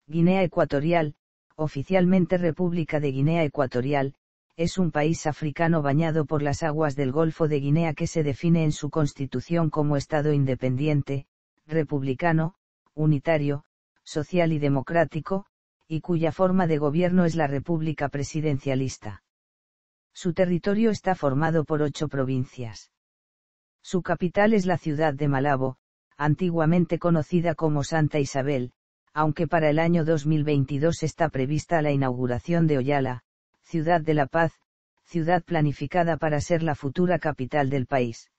Guinea Ecuatorial, oficialmente República de Guinea Ecuatorial, es un país africano bañado por las aguas del Golfo de Guinea que se define en su constitución como Estado independiente, republicano, unitario, social y democrático, y cuya forma de gobierno es la República presidencialista. Su territorio está formado por 8 provincias. Su capital es la ciudad de Malabo, antiguamente conocida como Santa Isabel, aunque para el año 2022 está prevista la inauguración de Oyala, Ciudad de la Paz, ciudad planificada para ser la futura capital del país.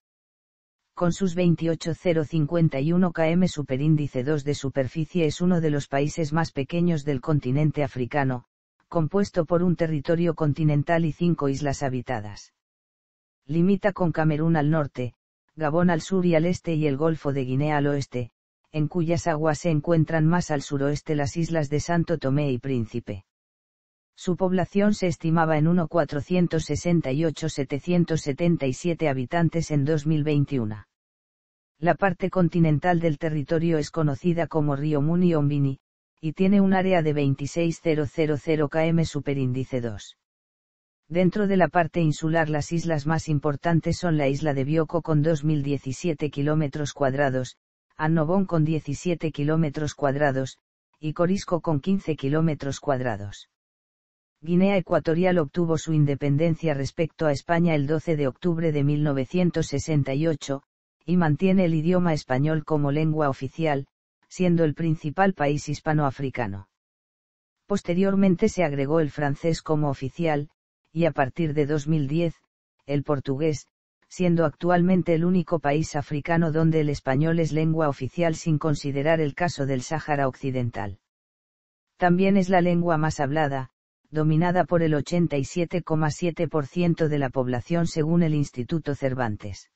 Con sus 28,051 km superíndice 2 de superficie es uno de los países más pequeños del continente africano, compuesto por un territorio continental y 5 islas habitadas. Limita con Camerún al norte, Gabón al sur y al este y el Golfo de Guinea al oeste, en cuyas aguas se encuentran más al suroeste las islas de Santo Tomé y Príncipe. Su población se estimaba en 1.468.777 habitantes en 2021. La parte continental del territorio es conocida como Río Muni-Ombini, y tiene un área de 26.000 km superíndice 2. Dentro de la parte insular las islas más importantes son la isla de Bioko con 2.017 km², Annobón con 17 km², y Corisco con 15 km². Guinea Ecuatorial obtuvo su independencia respecto a España el 12 de octubre de 1968, y mantiene el idioma español como lengua oficial, siendo el principal país hispanoafricano. Posteriormente se agregó el francés como oficial, y a partir de 2010, el portugués, siendo actualmente el único país africano donde el español es lengua oficial sin considerar el caso del Sáhara Occidental. También es la lengua más hablada, dominada por el 87,7% de la población según el Instituto Cervantes.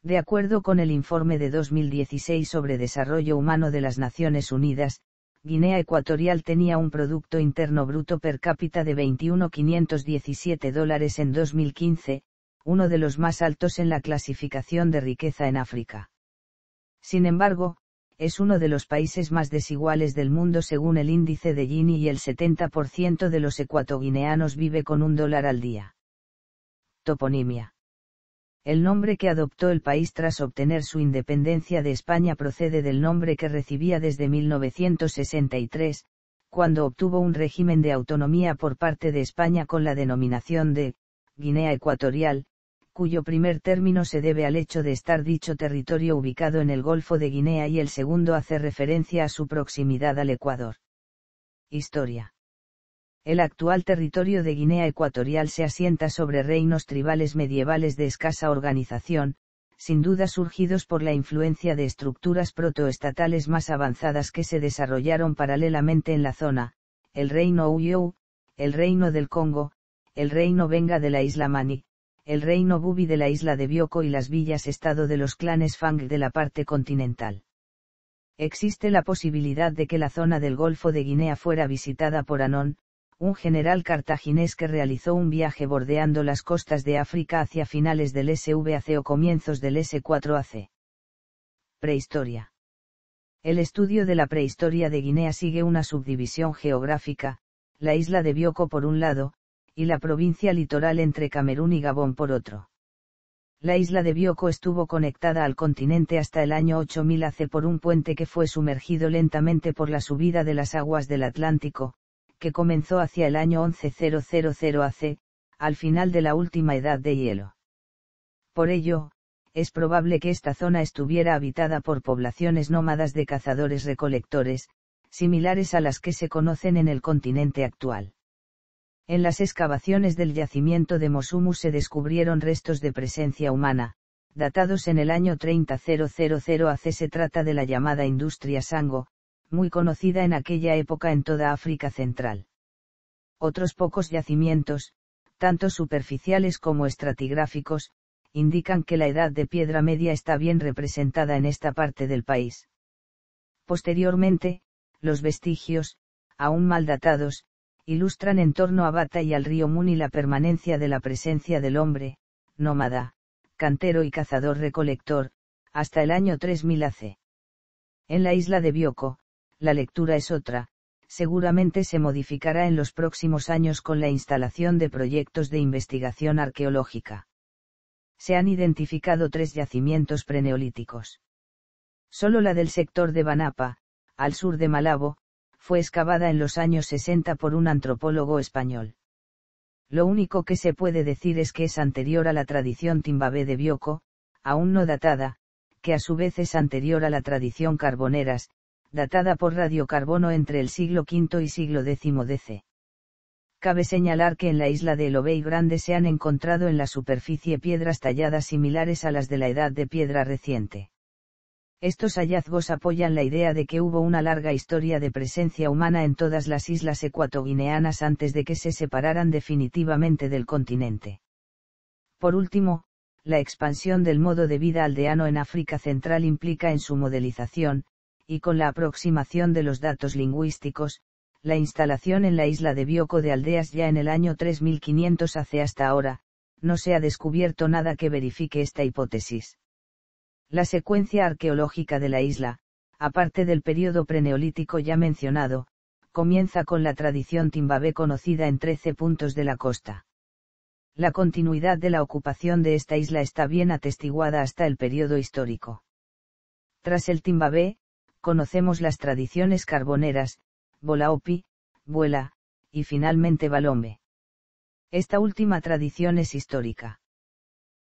De acuerdo con el informe de 2016 sobre desarrollo humano de las Naciones Unidas, Guinea Ecuatorial tenía un Producto Interno Bruto per cápita de $21.517 en 2015, uno de los más altos en la clasificación de riqueza en África. Sin embargo, es uno de los países más desiguales del mundo según el índice de Gini y el 70% de los ecuatoguineanos vive con $1 al día. Toponimia. El nombre que adoptó el país tras obtener su independencia de España procede del nombre que recibía desde 1963, cuando obtuvo un régimen de autonomía por parte de España con la denominación de Guinea Ecuatorial, cuyo primer término se debe al hecho de estar dicho territorio ubicado en el Golfo de Guinea y el segundo hace referencia a su proximidad al Ecuador. Historia. El actual territorio de Guinea Ecuatorial se asienta sobre reinos tribales medievales de escasa organización, sin duda surgidos por la influencia de estructuras protoestatales más avanzadas que se desarrollaron paralelamente en la zona, el reino Uyou, el reino del Congo, el reino Benga de la isla Mani, el reino Bubi de la isla de Bioko y las villas-estado de los clanes Fang de la parte continental. Existe la posibilidad de que la zona del Golfo de Guinea fuera visitada por Anón, un general cartaginés que realizó un viaje bordeando las costas de África hacia finales del SVAC o comienzos del S4AC. Prehistoria. El estudio de la prehistoria de Guinea sigue una subdivisión geográfica, la isla de Bioko por un lado, y la provincia litoral entre Camerún y Gabón por otro. La isla de Bioko estuvo conectada al continente hasta el año 8000 AC por un puente que fue sumergido lentamente por la subida de las aguas del Atlántico, que comenzó hacia el año 11000 AC, al final de la última edad de hielo. Por ello, es probable que esta zona estuviera habitada por poblaciones nómadas de cazadores-recolectores, similares a las que se conocen en el continente actual. En las excavaciones del yacimiento de Mosumu se descubrieron restos de presencia humana, datados en el año 30000 AC. Se trata de la llamada industria Sango, muy conocida en aquella época en toda África Central. Otros pocos yacimientos, tanto superficiales como estratigráficos, indican que la edad de piedra media está bien representada en esta parte del país. Posteriormente, los vestigios, aún mal datados, ilustran en torno a Bata y al río Muni la permanencia de la presencia del hombre, nómada, cantero y cazador-recolector, hasta el año 3000 AC. En la isla de Bioko, la lectura es otra, seguramente se modificará en los próximos años con la instalación de proyectos de investigación arqueológica. Se han identificado 3 yacimientos preneolíticos. Solo la del sector de Banapa, al sur de Malabo, fue excavada en los años 60 por un antropólogo español. Lo único que se puede decir es que es anterior a la tradición timbabé de Bioko, aún no datada, que a su vez es anterior a la tradición carboneras, datada por radiocarbono entre el siglo V y siglo X DC. Cabe señalar que en la isla de Elobey Grande se han encontrado en la superficie piedras talladas similares a las de la Edad de Piedra reciente. Estos hallazgos apoyan la idea de que hubo una larga historia de presencia humana en todas las islas ecuatoguineanas antes de que se separaran definitivamente del continente. Por último, la expansión del modo de vida aldeano en África Central implica en su modelización, y con la aproximación de los datos lingüísticos, la instalación en la isla de Bioko de aldeas ya en el año 3500 AC. Hasta ahora, no se ha descubierto nada que verifique esta hipótesis. La secuencia arqueológica de la isla, aparte del período preneolítico ya mencionado, comienza con la tradición timbabé conocida en 13 puntos de la costa. La continuidad de la ocupación de esta isla está bien atestiguada hasta el período histórico. Tras el timbabé, conocemos las tradiciones carboneras, Bolaopi, Buela, y finalmente Balombe. Esta última tradición es histórica.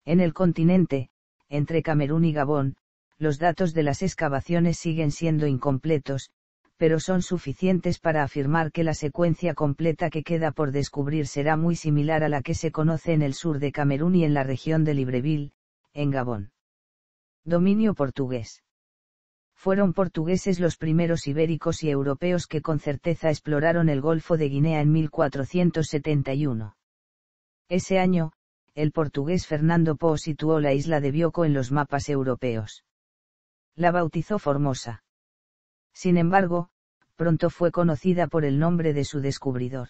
En el continente, entre Camerún y Gabón, los datos de las excavaciones siguen siendo incompletos, pero son suficientes para afirmar que la secuencia completa que queda por descubrir será muy similar a la que se conoce en el sur de Camerún y en la región de Libreville, en Gabón. Dominio portugués. Fueron portugueses los primeros ibéricos y europeos que con certeza exploraron el Golfo de Guinea en 1471. Ese año, el portugués Fernando Po situó la isla de Bioko en los mapas europeos. La bautizó Formosa. Sin embargo, pronto fue conocida por el nombre de su descubridor.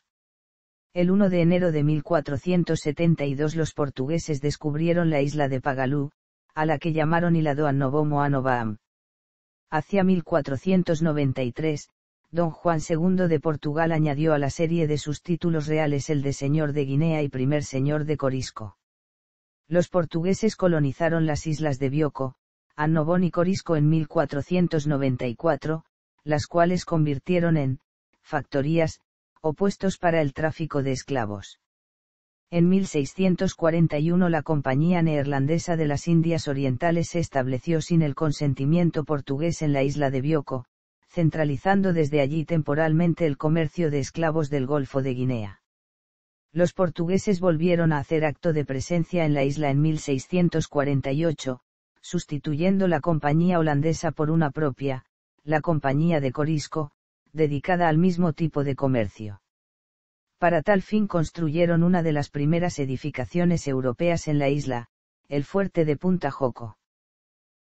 El 1 de enero de 1472 los portugueses descubrieron la isla de Pagalú, a la que llamaron Iladoa Novo Moanobaam. Hacia 1493, don Juan II de Portugal añadió a la serie de sus títulos reales el de Señor de Guinea y Primer Señor de Corisco. Los portugueses colonizaron las islas de Bioko, Annobón y Corisco en 1494, las cuales convirtieron en factorías, o puestos para el tráfico de esclavos. En 1641 la Compañía Neerlandesa de las Indias Orientales se estableció sin el consentimiento portugués en la isla de Bioko, centralizando desde allí temporalmente el comercio de esclavos del Golfo de Guinea. Los portugueses volvieron a hacer acto de presencia en la isla en 1648, sustituyendo la compañía holandesa por una propia, la Compañía de Corisco, dedicada al mismo tipo de comercio. Para tal fin construyeron una de las primeras edificaciones europeas en la isla, el fuerte de Punta Joko.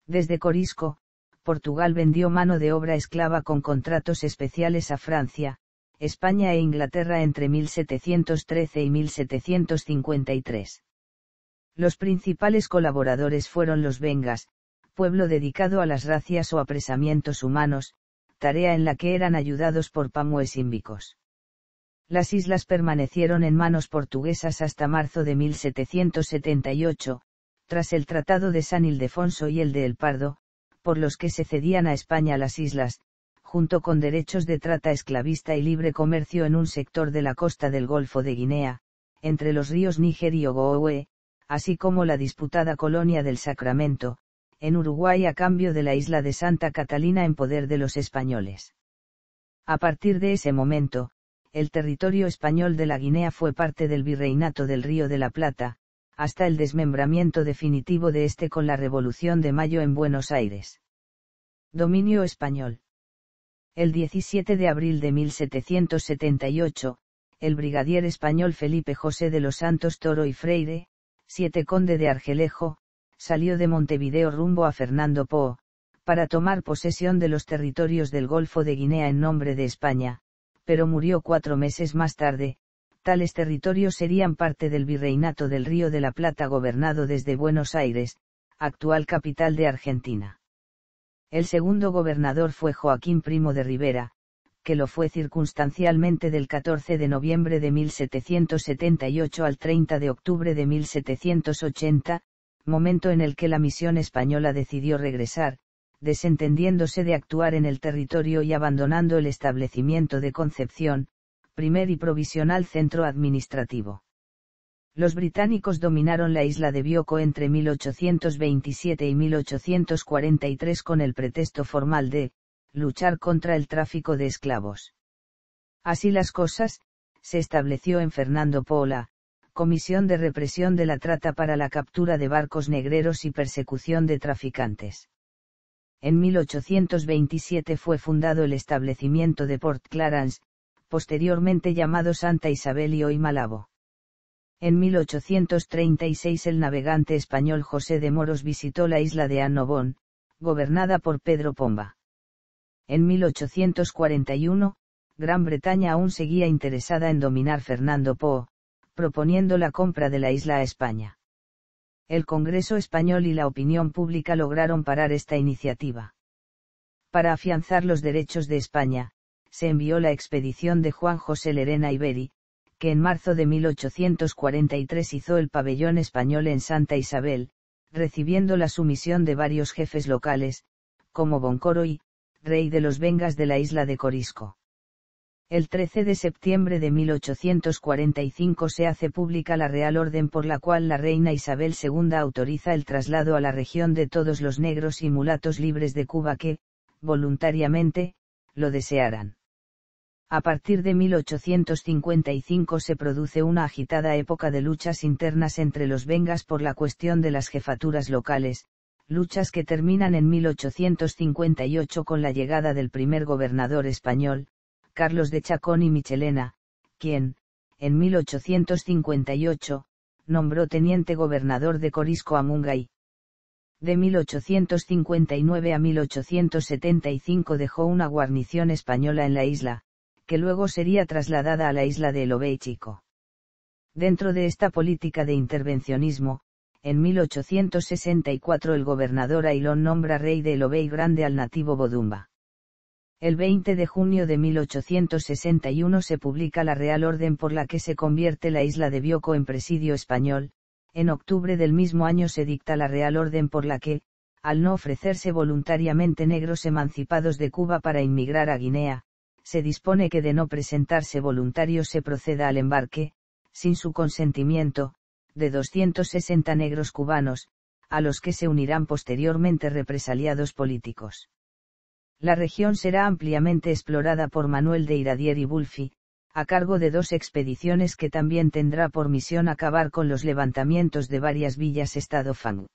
Desde Corisco, Portugal vendió mano de obra esclava con contratos especiales a Francia, España e Inglaterra entre 1713 y 1753. Los principales colaboradores fueron los Bengas, pueblo dedicado a las racias o apresamientos humanos, tarea en la que eran ayudados por pamuesímbicos. Las islas permanecieron en manos portuguesas hasta marzo de 1778, tras el Tratado de San Ildefonso y el de El Pardo, por los que se cedían a España las islas, junto con derechos de trata esclavista y libre comercio en un sector de la costa del Golfo de Guinea, entre los ríos Níger y Ogooué, así como la disputada colonia del Sacramento, en Uruguay a cambio de la isla de Santa Catalina en poder de los españoles. A partir de ese momento, el territorio español de la Guinea fue parte del Virreinato del Río de la Plata, hasta el desmembramiento definitivo de este con la Revolución de Mayo en Buenos Aires. Dominio español. El 17 de abril de 1778, el brigadier español Felipe José de los Santos Toro y Freire, 7 conde de Argelejo, salió de Montevideo rumbo a Fernando Po, para tomar posesión de los territorios del Golfo de Guinea en nombre de España, pero murió 4 meses más tarde. Tales territorios serían parte del Virreinato del Río de la Plata gobernado desde Buenos Aires, actual capital de Argentina. El segundo gobernador fue Joaquín Primo de Rivera, que lo fue circunstancialmente del 14 de noviembre de 1778 al 30 de octubre de 1780, momento en el que la misión española decidió regresar, desentendiéndose de actuar en el territorio y abandonando el establecimiento de Concepción, primer y provisional centro administrativo. Los británicos dominaron la isla de Bioko entre 1827 y 1843 con el pretexto formal de luchar contra el tráfico de esclavos. Así las cosas, se estableció en Fernando Po la Comisión de Represión de la Trata para la captura de barcos negreros y persecución de traficantes. En 1827 fue fundado el establecimiento de Port Clarence, posteriormente llamado Santa Isabel y hoy Malabo. En 1836 el navegante español José de Moros visitó la isla de Annobón, gobernada por Pedro Pomba. En 1841, Gran Bretaña aún seguía interesada en dominar Fernando Po, proponiendo la compra de la isla a España. El Congreso español y la opinión pública lograron parar esta iniciativa. Para afianzar los derechos de España, se envió la expedición de Juan José Lerena Iberi, que en marzo de 1843 hizo el pabellón español en Santa Isabel, recibiendo la sumisión de varios jefes locales, como Boncoro y, rey de los Vengas de la isla de Corisco. El 13 de septiembre de 1845 se hace pública la Real Orden por la cual la reina Isabel II autoriza el traslado a la región de todos los negros y mulatos libres de Cuba que, voluntariamente, lo desearan. A partir de 1855 se produce una agitada época de luchas internas entre los Vengas por la cuestión de las jefaturas locales, luchas que terminan en 1858 con la llegada del primer gobernador español, Carlos de Chacón y Michelena, quien, en 1858, nombró teniente gobernador de Corisco a Mungay. De 1859 a 1875 dejó una guarnición española en la isla, que luego sería trasladada a la isla de Elobey Chico. Dentro de esta política de intervencionismo, en 1864 el gobernador Ailón nombra rey de Elobey Grande al nativo Bodumba. El 20 de junio de 1861 se publica la Real Orden por la que se convierte la isla de Bioko en presidio español. En octubre del mismo año se dicta la Real Orden por la que, al no ofrecerse voluntariamente negros emancipados de Cuba para inmigrar a Guinea, se dispone que de no presentarse voluntarios se proceda al embarque, sin su consentimiento, de 260 negros cubanos, a los que se unirán posteriormente represaliados políticos. La región será ampliamente explorada por Manuel de Iradier y Bulfi, a cargo de dos expediciones que también tendrá por misión acabar con los levantamientos de varias villas-estado Fang.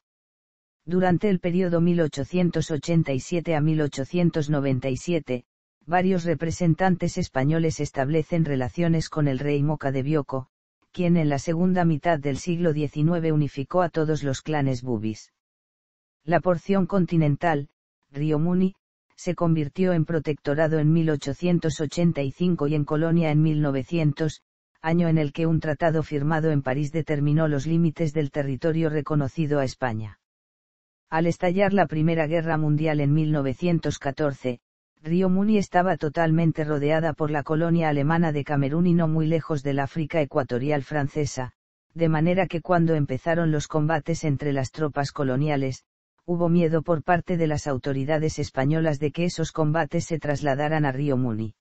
Durante el periodo 1887 a 1897, varios representantes españoles establecen relaciones con el rey Moca de Bioko, quien en la segunda mitad del siglo XIX unificó a todos los clanes bubis. La porción continental, Río Muni, se convirtió en protectorado en 1885 y en colonia en 1900, año en el que un tratado firmado en París determinó los límites del territorio reconocido a España. Al estallar la Primera Guerra Mundial en 1914, Río Muni estaba totalmente rodeada por la colonia alemana de Camerún y no muy lejos del África ecuatorial francesa, de manera que cuando empezaron los combates entre las tropas coloniales, hubo miedo por parte de las autoridades españolas de que esos combates se trasladaran a Río Muni.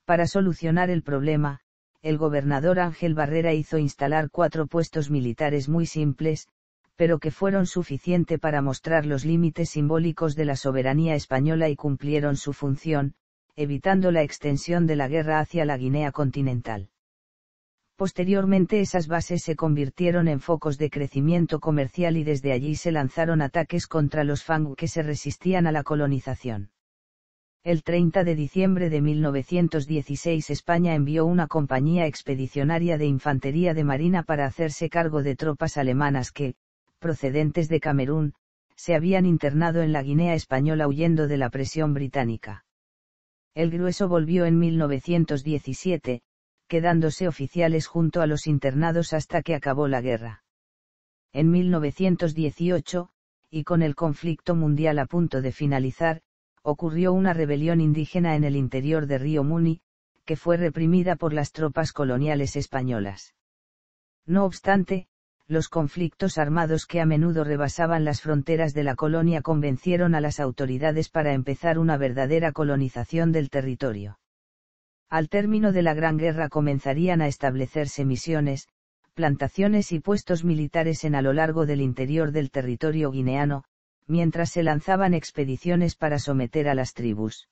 Para solucionar el problema, el gobernador Ángel Barrera hizo instalar 4 puestos militares muy simples, pero que fueron suficiente para mostrar los límites simbólicos de la soberanía española y cumplieron su función, evitando la extensión de la guerra hacia la Guinea continental. Posteriormente esas bases se convirtieron en focos de crecimiento comercial y desde allí se lanzaron ataques contra los Fang que se resistían a la colonización. El 30 de diciembre de 1916 España envió una compañía expedicionaria de infantería de marina para hacerse cargo de tropas alemanas que, procedentes de Camerún, se habían internado en la Guinea española huyendo de la presión británica. El grueso volvió en 1917, quedándose oficiales junto a los internados hasta que acabó la guerra. En 1918, y con el conflicto mundial a punto de finalizar, ocurrió una rebelión indígena en el interior de Río Muni, que fue reprimida por las tropas coloniales españolas. No obstante, los conflictos armados que a menudo rebasaban las fronteras de la colonia convencieron a las autoridades para empezar una verdadera colonización del territorio. Al término de la Gran Guerra comenzarían a establecerse misiones, plantaciones y puestos militares a lo largo del interior del territorio guineano, mientras se lanzaban expediciones para someter a las tribus.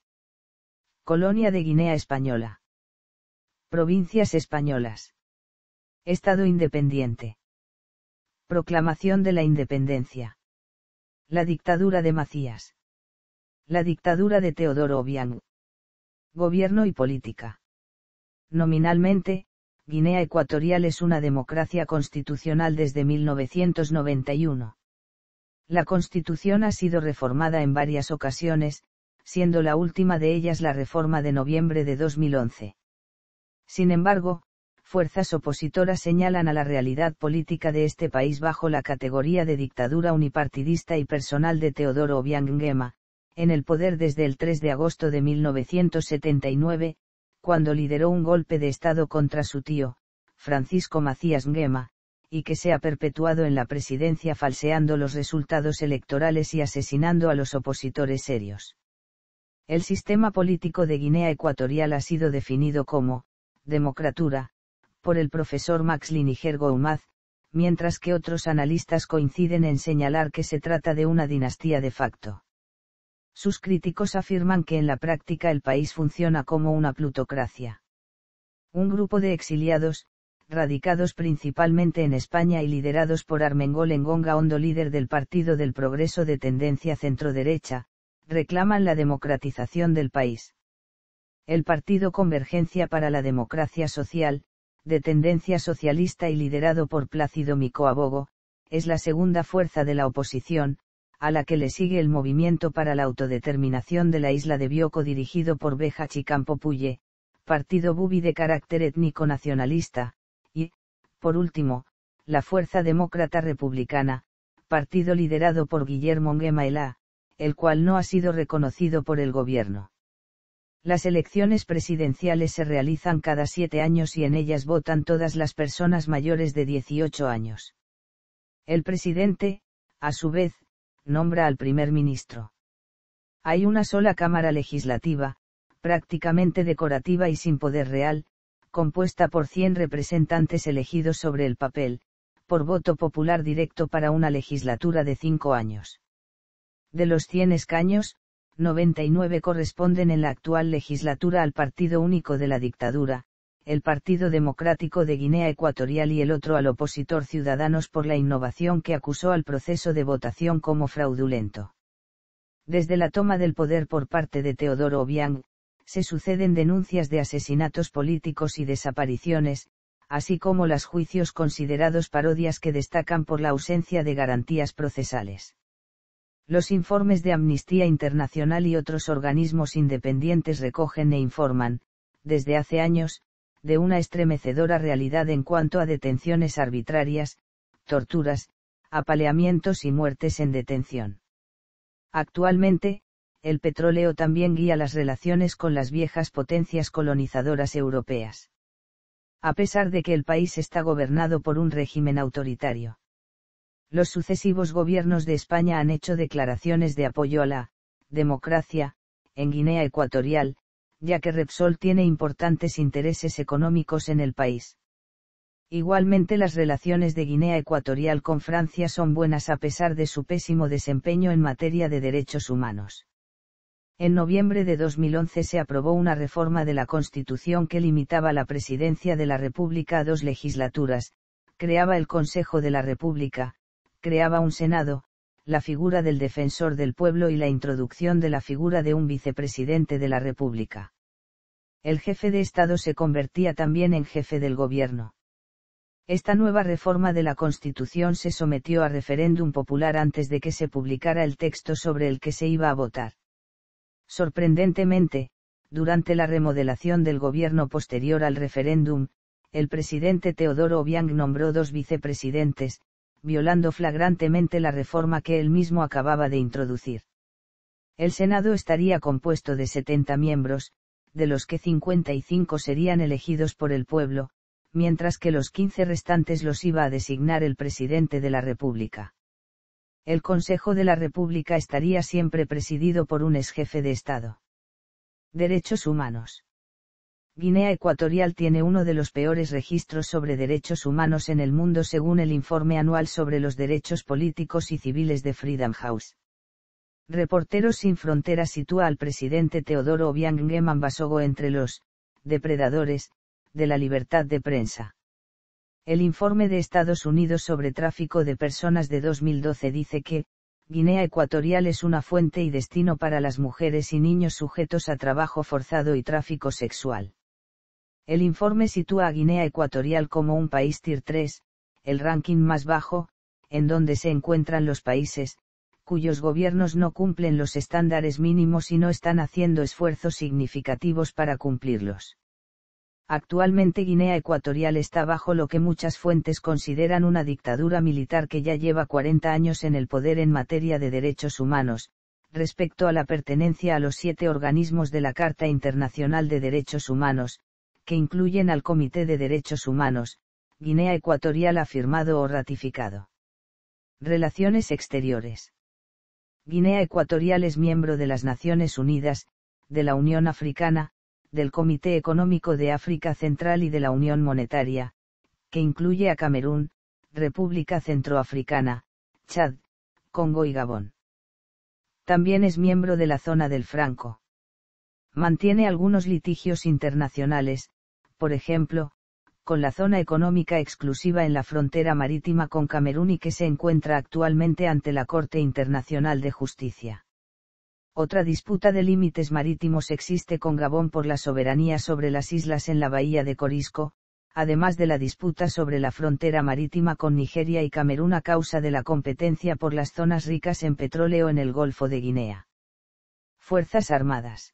Colonia de Guinea Española. Provincias españolas. Estado independiente. Proclamación de la independencia. La dictadura de Macías. La dictadura de Teodoro Obiang. Gobierno y política. Nominalmente, Guinea Ecuatorial es una democracia constitucional desde 1991. La Constitución ha sido reformada en varias ocasiones, siendo la última de ellas la reforma de noviembre de 2011. Sin embargo, fuerzas opositoras señalan a la realidad política de este país bajo la categoría de dictadura unipartidista y personal de Teodoro Obiang Nguema, en el poder desde el 3 de agosto de 1979, cuando lideró un golpe de Estado contra su tío, Francisco Macías Nguema, y que se ha perpetuado en la presidencia falseando los resultados electorales y asesinando a los opositores serios. El sistema político de Guinea Ecuatorial ha sido definido como democratura por el profesor Max Liniger Goumaz, mientras que otros analistas coinciden en señalar que se trata de una dinastía de facto. Sus críticos afirman que en la práctica el país funciona como una plutocracia. Un grupo de exiliados, radicados principalmente en España y liderados por Armengol Ngonga Ondo, líder del Partido del Progreso de tendencia centroderecha, reclaman la democratización del país. El Partido Convergencia para la Democracia Social, de tendencia socialista y liderado por Plácido Micoabogo, es la segunda fuerza de la oposición, a la que le sigue el Movimiento para la Autodeterminación de la Isla de Bioko dirigido por Beja Chicampo Puye, partido bubi de carácter étnico nacionalista, y, por último, la Fuerza Demócrata Republicana, partido liderado por Guillermo Nguema Ela, el cual no ha sido reconocido por el gobierno. Las elecciones presidenciales se realizan cada 7 años y en ellas votan todas las personas mayores de 18 años. El presidente, a su vez, nombra al primer ministro. Hay una sola Cámara Legislativa, prácticamente decorativa y sin poder real, compuesta por 100 representantes elegidos sobre el papel, por voto popular directo para una legislatura de 5 años. De los 100 escaños, 99 corresponden en la actual legislatura al partido único de la dictadura, el Partido Democrático de Guinea Ecuatorial, y el otro al opositor Ciudadanos por la Innovación, que acusó al proceso de votación como fraudulento. Desde la toma del poder por parte de Teodoro Obiang, se suceden denuncias de asesinatos políticos y desapariciones, así como los juicios considerados parodias que destacan por la ausencia de garantías procesales. Los informes de Amnistía Internacional y otros organismos independientes recogen e informan, desde hace años, de una estremecedora realidad en cuanto a detenciones arbitrarias, torturas, apaleamientos y muertes en detención. Actualmente, el petróleo también guía las relaciones con las viejas potencias colonizadoras europeas. A pesar de que el país está gobernado por un régimen autoritario. Los sucesivos gobiernos de España han hecho declaraciones de apoyo a la democracia en Guinea Ecuatorial, ya que Repsol tiene importantes intereses económicos en el país. Igualmente, las relaciones de Guinea Ecuatorial con Francia son buenas a pesar de su pésimo desempeño en materia de derechos humanos. En noviembre de 2011 se aprobó una reforma de la Constitución que limitaba la presidencia de la República a 2 legislaturas, creaba el Consejo de la República, creaba un Senado, la figura del defensor del pueblo y la introducción de la figura de un vicepresidente de la República. El jefe de Estado se convertía también en jefe del gobierno. Esta nueva reforma de la Constitución se sometió a referéndum popular antes de que se publicara el texto sobre el que se iba a votar. Sorprendentemente, durante la remodelación del gobierno posterior al referéndum, el presidente Teodoro Obiang nombró 2 vicepresidentes, violando flagrantemente la reforma que él mismo acababa de introducir. El Senado estaría compuesto de 70 miembros, de los que 55 serían elegidos por el pueblo, mientras que los 15 restantes los iba a designar el presidente de la República. El Consejo de la República estaría siempre presidido por un exjefe de Estado. Derechos humanos. Guinea Ecuatorial tiene uno de los peores registros sobre derechos humanos en el mundo según el informe anual sobre los derechos políticos y civiles de Freedom House. Reporteros Sin Fronteras sitúa al presidente Teodoro Obiang Nguema Mbasogo entre los depredadores de la libertad de prensa. El informe de Estados Unidos sobre tráfico de personas de 2012 dice que Guinea Ecuatorial es una fuente y destino para las mujeres y niños sujetos a trabajo forzado y tráfico sexual. El informe sitúa a Guinea Ecuatorial como un país Tier 3, el ranking más bajo, en donde se encuentran los países cuyos gobiernos no cumplen los estándares mínimos y no están haciendo esfuerzos significativos para cumplirlos. Actualmente Guinea Ecuatorial está bajo lo que muchas fuentes consideran una dictadura militar que ya lleva 40 años en el poder en materia de derechos humanos, respecto a la pertenencia a los 7 organismos de la Carta Internacional de Derechos Humanos, que incluyen al Comité de Derechos Humanos. Guinea Ecuatorial ha firmado o ratificado. Relaciones exteriores. Guinea Ecuatorial es miembro de las Naciones Unidas, de la Unión Africana, del Comité Económico de África Central y de la Unión Monetaria, que incluye a Camerún, República Centroafricana, Chad, Congo y Gabón. También es miembro de la Zona del Franco. Mantiene algunos litigios internacionales, por ejemplo, con la Zona Económica Exclusiva en la frontera marítima con Camerún y que se encuentra actualmente ante la Corte Internacional de Justicia. Otra disputa de límites marítimos existe con Gabón por la soberanía sobre las islas en la bahía de Corisco, además de la disputa sobre la frontera marítima con Nigeria y Camerún a causa de la competencia por las zonas ricas en petróleo en el Golfo de Guinea. Fuerzas Armadas.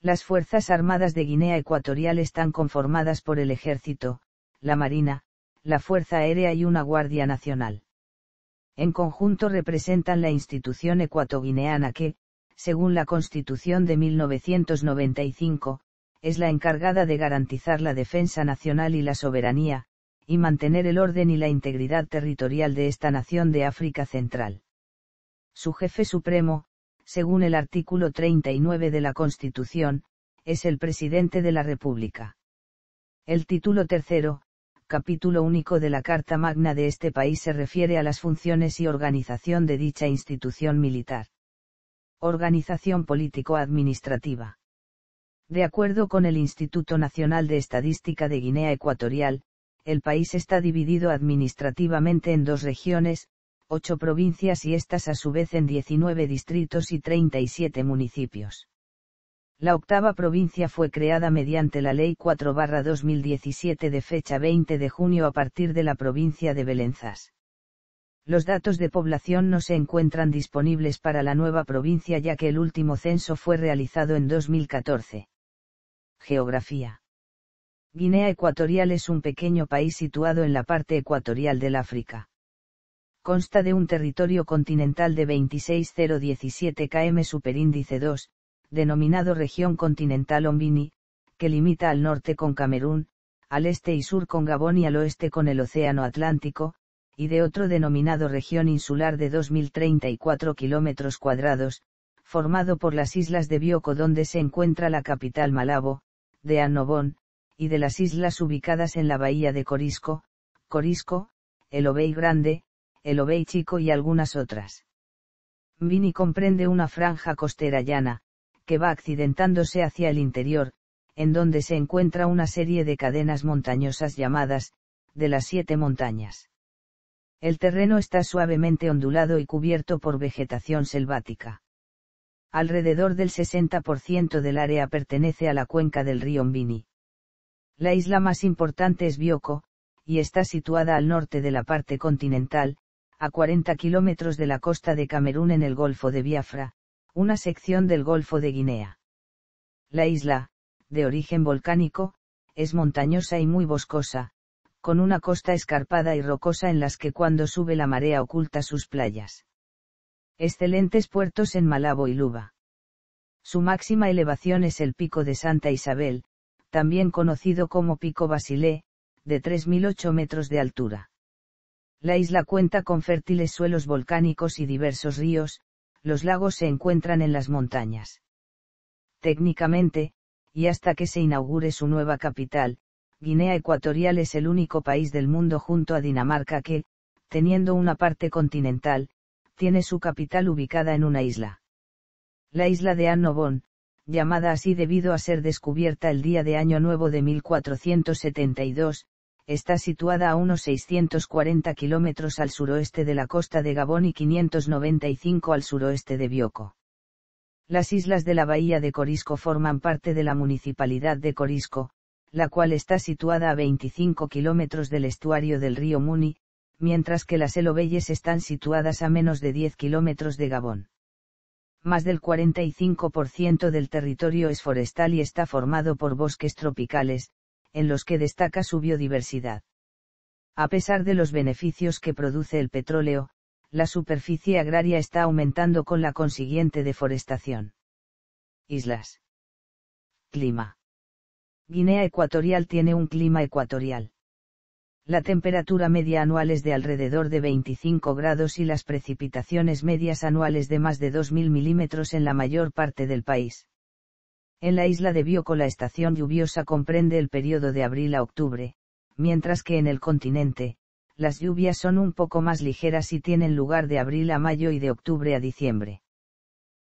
Las Fuerzas Armadas de Guinea Ecuatorial están conformadas por el Ejército, la Marina, la Fuerza Aérea y una Guardia Nacional. En conjunto representan la institución ecuatoguineana que, según la Constitución de 1995, es la encargada de garantizar la defensa nacional y la soberanía, y mantener el orden y la integridad territorial de esta nación de África Central. Su jefe supremo, según el artículo 39 de la Constitución, es el presidente de la República. El título tercero, capítulo único de la Carta Magna de este país se refiere a las funciones y organización de dicha institución militar. Organización político-administrativa. De acuerdo con el Instituto Nacional de Estadística de Guinea Ecuatorial, el país está dividido administrativamente en 2 regiones, 8 provincias y estas a su vez en 19 distritos y 37 municipios. La 8ª provincia fue creada mediante la Ley 4/2017 de fecha 20 de junio a partir de la provincia de Belenzas. Los datos de población no se encuentran disponibles para la nueva provincia ya que el último censo fue realizado en 2014. Geografía. Guinea Ecuatorial es un pequeño país situado en la parte ecuatorial del África. Consta de un territorio continental de 26,017 km superíndice 2, denominado región continental Ombini, que limita al norte con Camerún, al este y sur con Gabón y al oeste con el Océano Atlántico, y de otro denominado región insular de 2.034 km², formado por las islas de Bioko donde se encuentra la capital Malabo, de Annobón, y de las islas ubicadas en la bahía de Corisco, el Obey Grande, el Obey Chico y algunas otras. Mbini comprende una franja costera llana, que va accidentándose hacia el interior, en donde se encuentra una serie de cadenas montañosas llamadas, de las 7 montañas. El terreno está suavemente ondulado y cubierto por vegetación selvática. Alrededor del 60% del área pertenece a la cuenca del río Mbini. La isla más importante es Bioko, y está situada al norte de la parte continental, a 40 kilómetros de la costa de Camerún en el Golfo de Biafra, una sección del Golfo de Guinea. La isla, de origen volcánico, es montañosa y muy boscosa, con una costa escarpada y rocosa en las que cuando sube la marea oculta sus playas. Excelentes puertos en Malabo y Luba. Su máxima elevación es el Pico de Santa Isabel, también conocido como Pico Basilé, de 3.008 metros de altura. La isla cuenta con fértiles suelos volcánicos y diversos ríos, los lagos se encuentran en las montañas. Técnicamente, y hasta que se inaugure su nueva capital, Guinea Ecuatorial es el único país del mundo junto a Dinamarca que, teniendo una parte continental, tiene su capital ubicada en una isla. La isla de Annobón, llamada así debido a ser descubierta el día de Año Nuevo de 1472, está situada a unos 640 kilómetros al suroeste de la costa de Gabón y 595 al suroeste de Bioko. Las islas de la bahía de Corisco forman parte de la municipalidad de Corisco, la cual está situada a 25 kilómetros del estuario del río Muni, mientras que las Elobelles están situadas a menos de 10 kilómetros de Gabón. Más del 45% del territorio es forestal y está formado por bosques tropicales, en los que destaca su biodiversidad. A pesar de los beneficios que produce el petróleo, la superficie agraria está aumentando con la consiguiente deforestación. Islas. Clima. Guinea Ecuatorial tiene un clima ecuatorial. La temperatura media anual es de alrededor de 25 grados y las precipitaciones medias anuales de más de 2.000 milímetros en la mayor parte del país. En la isla de Bioko la estación lluviosa comprende el periodo de abril a octubre, mientras que en el continente, las lluvias son un poco más ligeras y tienen lugar de abril a mayo y de octubre a diciembre.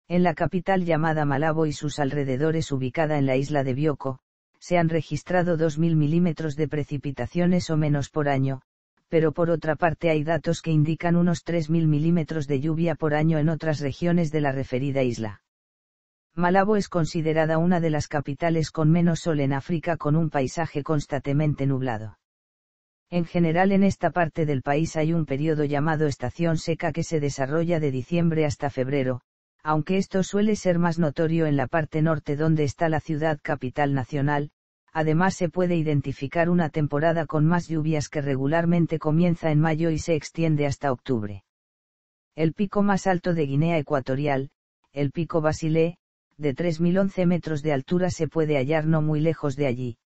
En la capital llamada Malabo y sus alrededores ubicada en la isla de Bioko, se han registrado 2.000 milímetros de precipitaciones o menos por año, pero por otra parte hay datos que indican unos 3.000 milímetros de lluvia por año en otras regiones de la referida isla. Malabo es considerada una de las capitales con menos sol en África con un paisaje constantemente nublado. En general en esta parte del país hay un periodo llamado estación seca que se desarrolla de diciembre hasta febrero, aunque esto suele ser más notorio en la parte norte donde está la ciudad capital nacional. Además se puede identificar una temporada con más lluvias que regularmente comienza en mayo y se extiende hasta octubre. El pico más alto de Guinea Ecuatorial, el Pico Basilé, de 3.011 metros de altura se puede hallar no muy lejos de allí.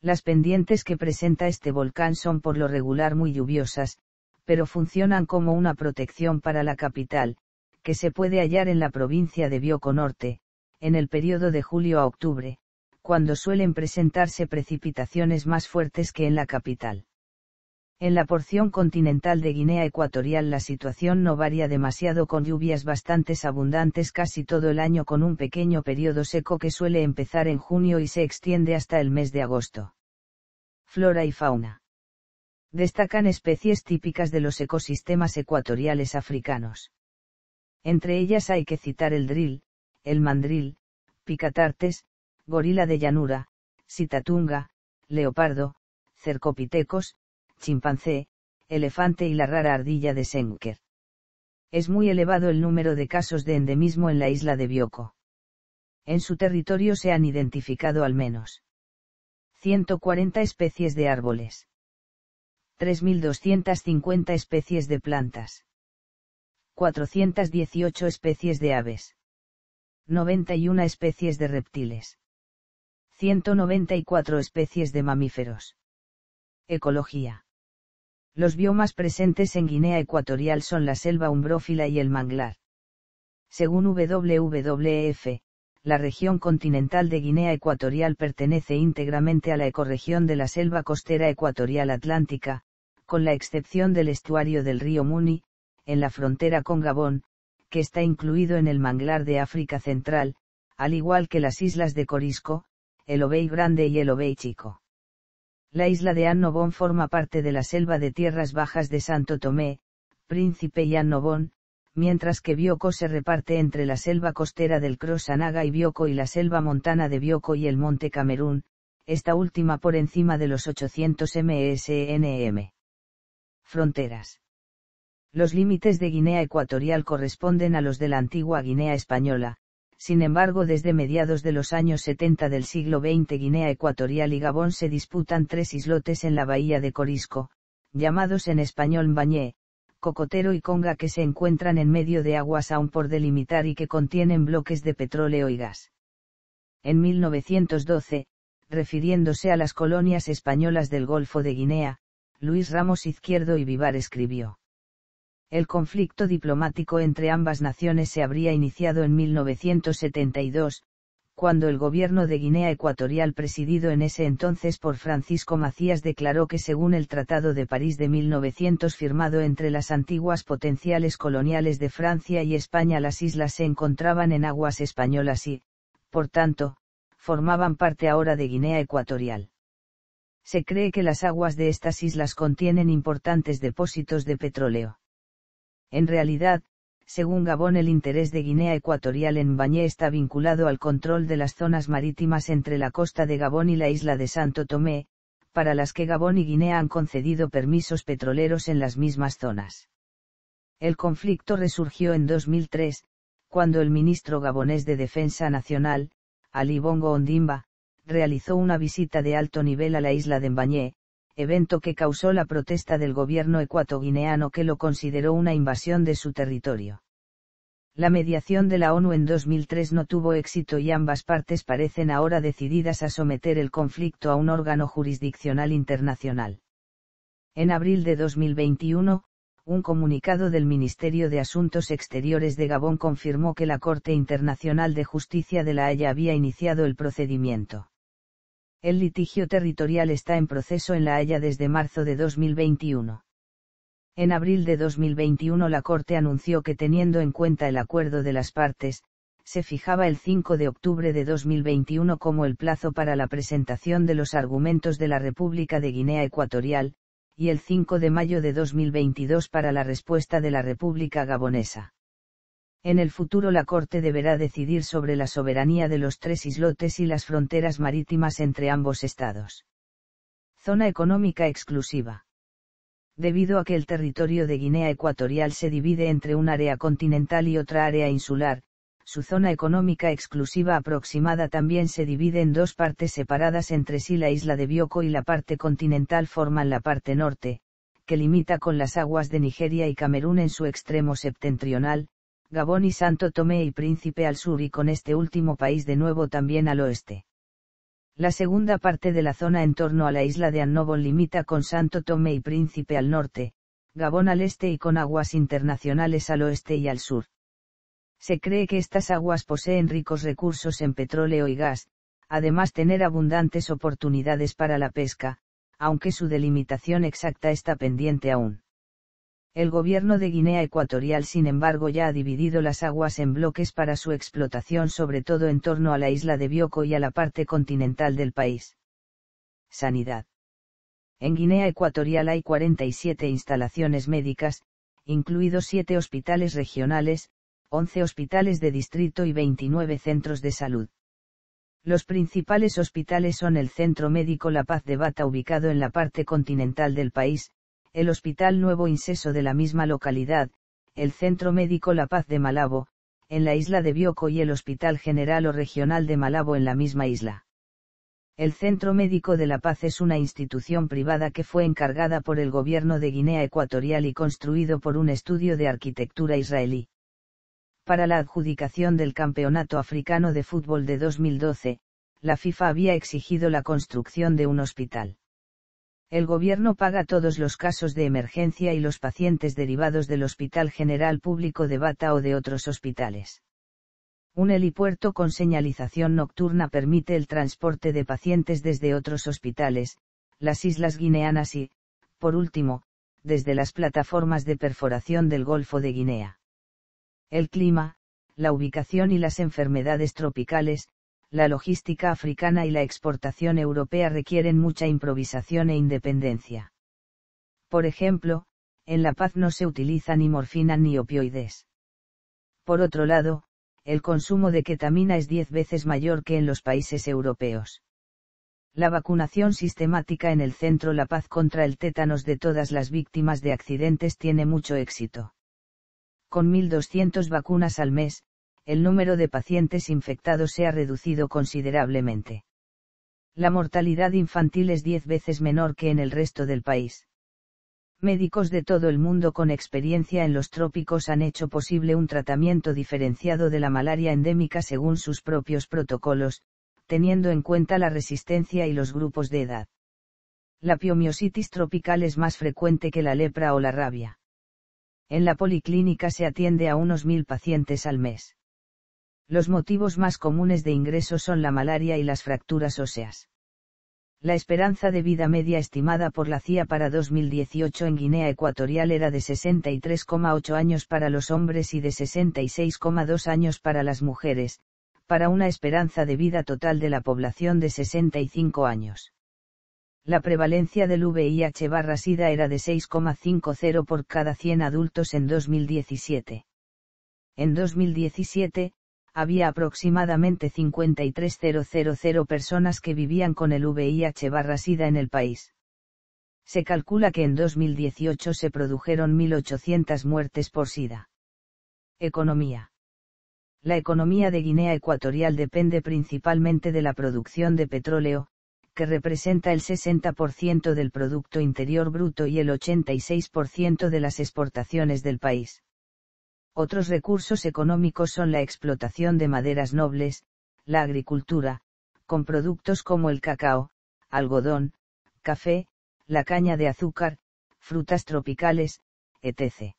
Las pendientes que presenta este volcán son por lo regular muy lluviosas, pero funcionan como una protección para la capital, que se puede hallar en la provincia de Bioko Norte, en el periodo de julio a octubre, cuando suelen presentarse precipitaciones más fuertes que en la capital. En la porción continental de Guinea Ecuatorial la situación no varía demasiado con lluvias bastante abundantes casi todo el año con un pequeño periodo seco que suele empezar en junio y se extiende hasta el mes de agosto. Flora y fauna. Destacan especies típicas de los ecosistemas ecuatoriales africanos. Entre ellas hay que citar el drill, el mandril, picatartes, gorila de llanura, sitatunga, leopardo, cercopitecos, chimpancé, elefante y la rara ardilla de Senker. Es muy elevado el número de casos de endemismo en la isla de Bioko. En su territorio se han identificado al menos 140 especies de árboles, 3.250 especies de plantas, 418 especies de aves, 91 especies de reptiles, 194 especies de mamíferos. Ecología. Los biomas presentes en Guinea Ecuatorial son la selva umbrófila y el manglar. Según WWF, la región continental de Guinea Ecuatorial pertenece íntegramente a la ecorregión de la selva costera ecuatorial atlántica, con la excepción del estuario del río Muni, en la frontera con Gabón, que está incluido en el manglar de África Central, al igual que las islas de Corisco, Elobey Grande y Elobey Chico. La isla de Annobón forma parte de la selva de tierras bajas de Santo Tomé, Príncipe y Annobón, mientras que Bioko se reparte entre la selva costera del Cross Anaga y Bioko y la selva montana de Bioko y el monte Camerún, esta última por encima de los 800 msnm. Fronteras. Los límites de Guinea Ecuatorial corresponden a los de la antigua Guinea Española. Sin embargo, desde mediados de los años 70 del siglo XX Guinea Ecuatorial y Gabón se disputan tres islotes en la bahía de Corisco, llamados en español Mbañé, Cocotero y Conga que se encuentran en medio de aguas aún por delimitar y que contienen bloques de petróleo y gas. En 1912, refiriéndose a las colonias españolas del Golfo de Guinea, Luis Ramos Izquierdo y Vivar escribió: el conflicto diplomático entre ambas naciones se habría iniciado en 1972, cuando el gobierno de Guinea Ecuatorial presidido en ese entonces por Francisco Macías declaró que según el Tratado de París de 1900 firmado entre las antiguas potenciales coloniales de Francia y España, las islas se encontraban en aguas españolas y, por tanto, formaban parte ahora de Guinea Ecuatorial. Se cree que las aguas de estas islas contienen importantes depósitos de petróleo. En realidad, según Gabón, el interés de Guinea Ecuatorial en Mbañé está vinculado al control de las zonas marítimas entre la costa de Gabón y la isla de Santo Tomé, para las que Gabón y Guinea han concedido permisos petroleros en las mismas zonas. El conflicto resurgió en 2003, cuando el ministro gabonés de Defensa Nacional, Ali Bongo Ondimba, realizó una visita de alto nivel a la isla de Mbañé, evento que causó la protesta del gobierno ecuatoguineano que lo consideró una invasión de su territorio. La mediación de la ONU en 2003 no tuvo éxito y ambas partes parecen ahora decididas a someter el conflicto a un órgano jurisdiccional internacional. En abril de 2021, un comunicado del Ministerio de Asuntos Exteriores de Gabón confirmó que la Corte Internacional de Justicia de La Haya había iniciado el procedimiento. El litigio territorial está en proceso en La Haya desde marzo de 2021. En abril de 2021 la Corte anunció que, teniendo en cuenta el acuerdo de las partes, se fijaba el 5 de octubre de 2021 como el plazo para la presentación de los argumentos de la República de Guinea Ecuatorial, y el 5 de mayo de 2022 para la respuesta de la República Gabonesa. En el futuro la Corte deberá decidir sobre la soberanía de los tres islotes y las fronteras marítimas entre ambos estados. Zona económica exclusiva. Debido a que el territorio de Guinea Ecuatorial se divide entre un área continental y otra área insular, su zona económica exclusiva aproximada también se divide en dos partes separadas entre sí. La isla de Bioko y la parte continental forman la parte norte, que limita con las aguas de Nigeria y Camerún en su extremo septentrional, Gabón y Santo Tomé y Príncipe al sur y con este último país de nuevo también al oeste. La segunda parte de la zona en torno a la isla de Annobon limita con Santo Tomé y Príncipe al norte, Gabón al este y con aguas internacionales al oeste y al sur. Se cree que estas aguas poseen ricos recursos en petróleo y gas, además tener abundantes oportunidades para la pesca, aunque su delimitación exacta está pendiente aún. El gobierno de Guinea Ecuatorial, sin embargo, ya ha dividido las aguas en bloques para su explotación, sobre todo en torno a la isla de Bioko y a la parte continental del país. Sanidad. En Guinea Ecuatorial hay 47 instalaciones médicas, incluidos 7 hospitales regionales, 11 hospitales de distrito y 29 centros de salud. Los principales hospitales son el Centro Médico La Paz de Bata, ubicado en la parte continental del país, el Hospital Nuevo Inseso de la misma localidad, el Centro Médico La Paz de Malabo, en la isla de Bioko, y el Hospital General o Regional de Malabo en la misma isla. El Centro Médico de La Paz es una institución privada que fue encargada por el gobierno de Guinea Ecuatorial y construido por un estudio de arquitectura israelí. Para la adjudicación del Campeonato Africano de Fútbol de 2012, la FIFA había exigido la construcción de un hospital. El gobierno paga todos los casos de emergencia y los pacientes derivados del Hospital General Público de Bata o de otros hospitales. Un helipuerto con señalización nocturna permite el transporte de pacientes desde otros hospitales, las islas guineanas y, por último, desde las plataformas de perforación del Golfo de Guinea. El clima, la ubicación y las enfermedades tropicales, la logística africana y la exportación europea requieren mucha improvisación e independencia. Por ejemplo, en La Paz no se utiliza ni morfina ni opioides. Por otro lado, el consumo de ketamina es 10 veces mayor que en los países europeos. La vacunación sistemática en el Centro La Paz contra el tétanos de todas las víctimas de accidentes tiene mucho éxito. Con 1.200 vacunas al mes, el número de pacientes infectados se ha reducido considerablemente. La mortalidad infantil es 10 veces menor que en el resto del país. Médicos de todo el mundo con experiencia en los trópicos han hecho posible un tratamiento diferenciado de la malaria endémica según sus propios protocolos, teniendo en cuenta la resistencia y los grupos de edad. La piomiositis tropical es más frecuente que la lepra o la rabia. En la policlínica se atiende a unos 1000 pacientes al mes. Los motivos más comunes de ingreso son la malaria y las fracturas óseas. La esperanza de vida media estimada por la CIA para 2018 en Guinea Ecuatorial era de 63,8 años para los hombres y de 66,2 años para las mujeres, para una esperanza de vida total de la población de 65 años. La prevalencia del VIH/SIDA era de 6,50 por cada 100 adultos en 2017. En 2017, había aproximadamente 53.000 personas que vivían con el VIH/SIDA en el país. Se calcula que en 2018 se produjeron 1.800 muertes por SIDA. Economía. La economía de Guinea Ecuatorial depende principalmente de la producción de petróleo, que representa el 60% del Producto Interior Bruto y el 86% de las exportaciones del país. Otros recursos económicos son la explotación de maderas nobles, la agricultura, con productos como el cacao, algodón, café, la caña de azúcar, frutas tropicales, etc.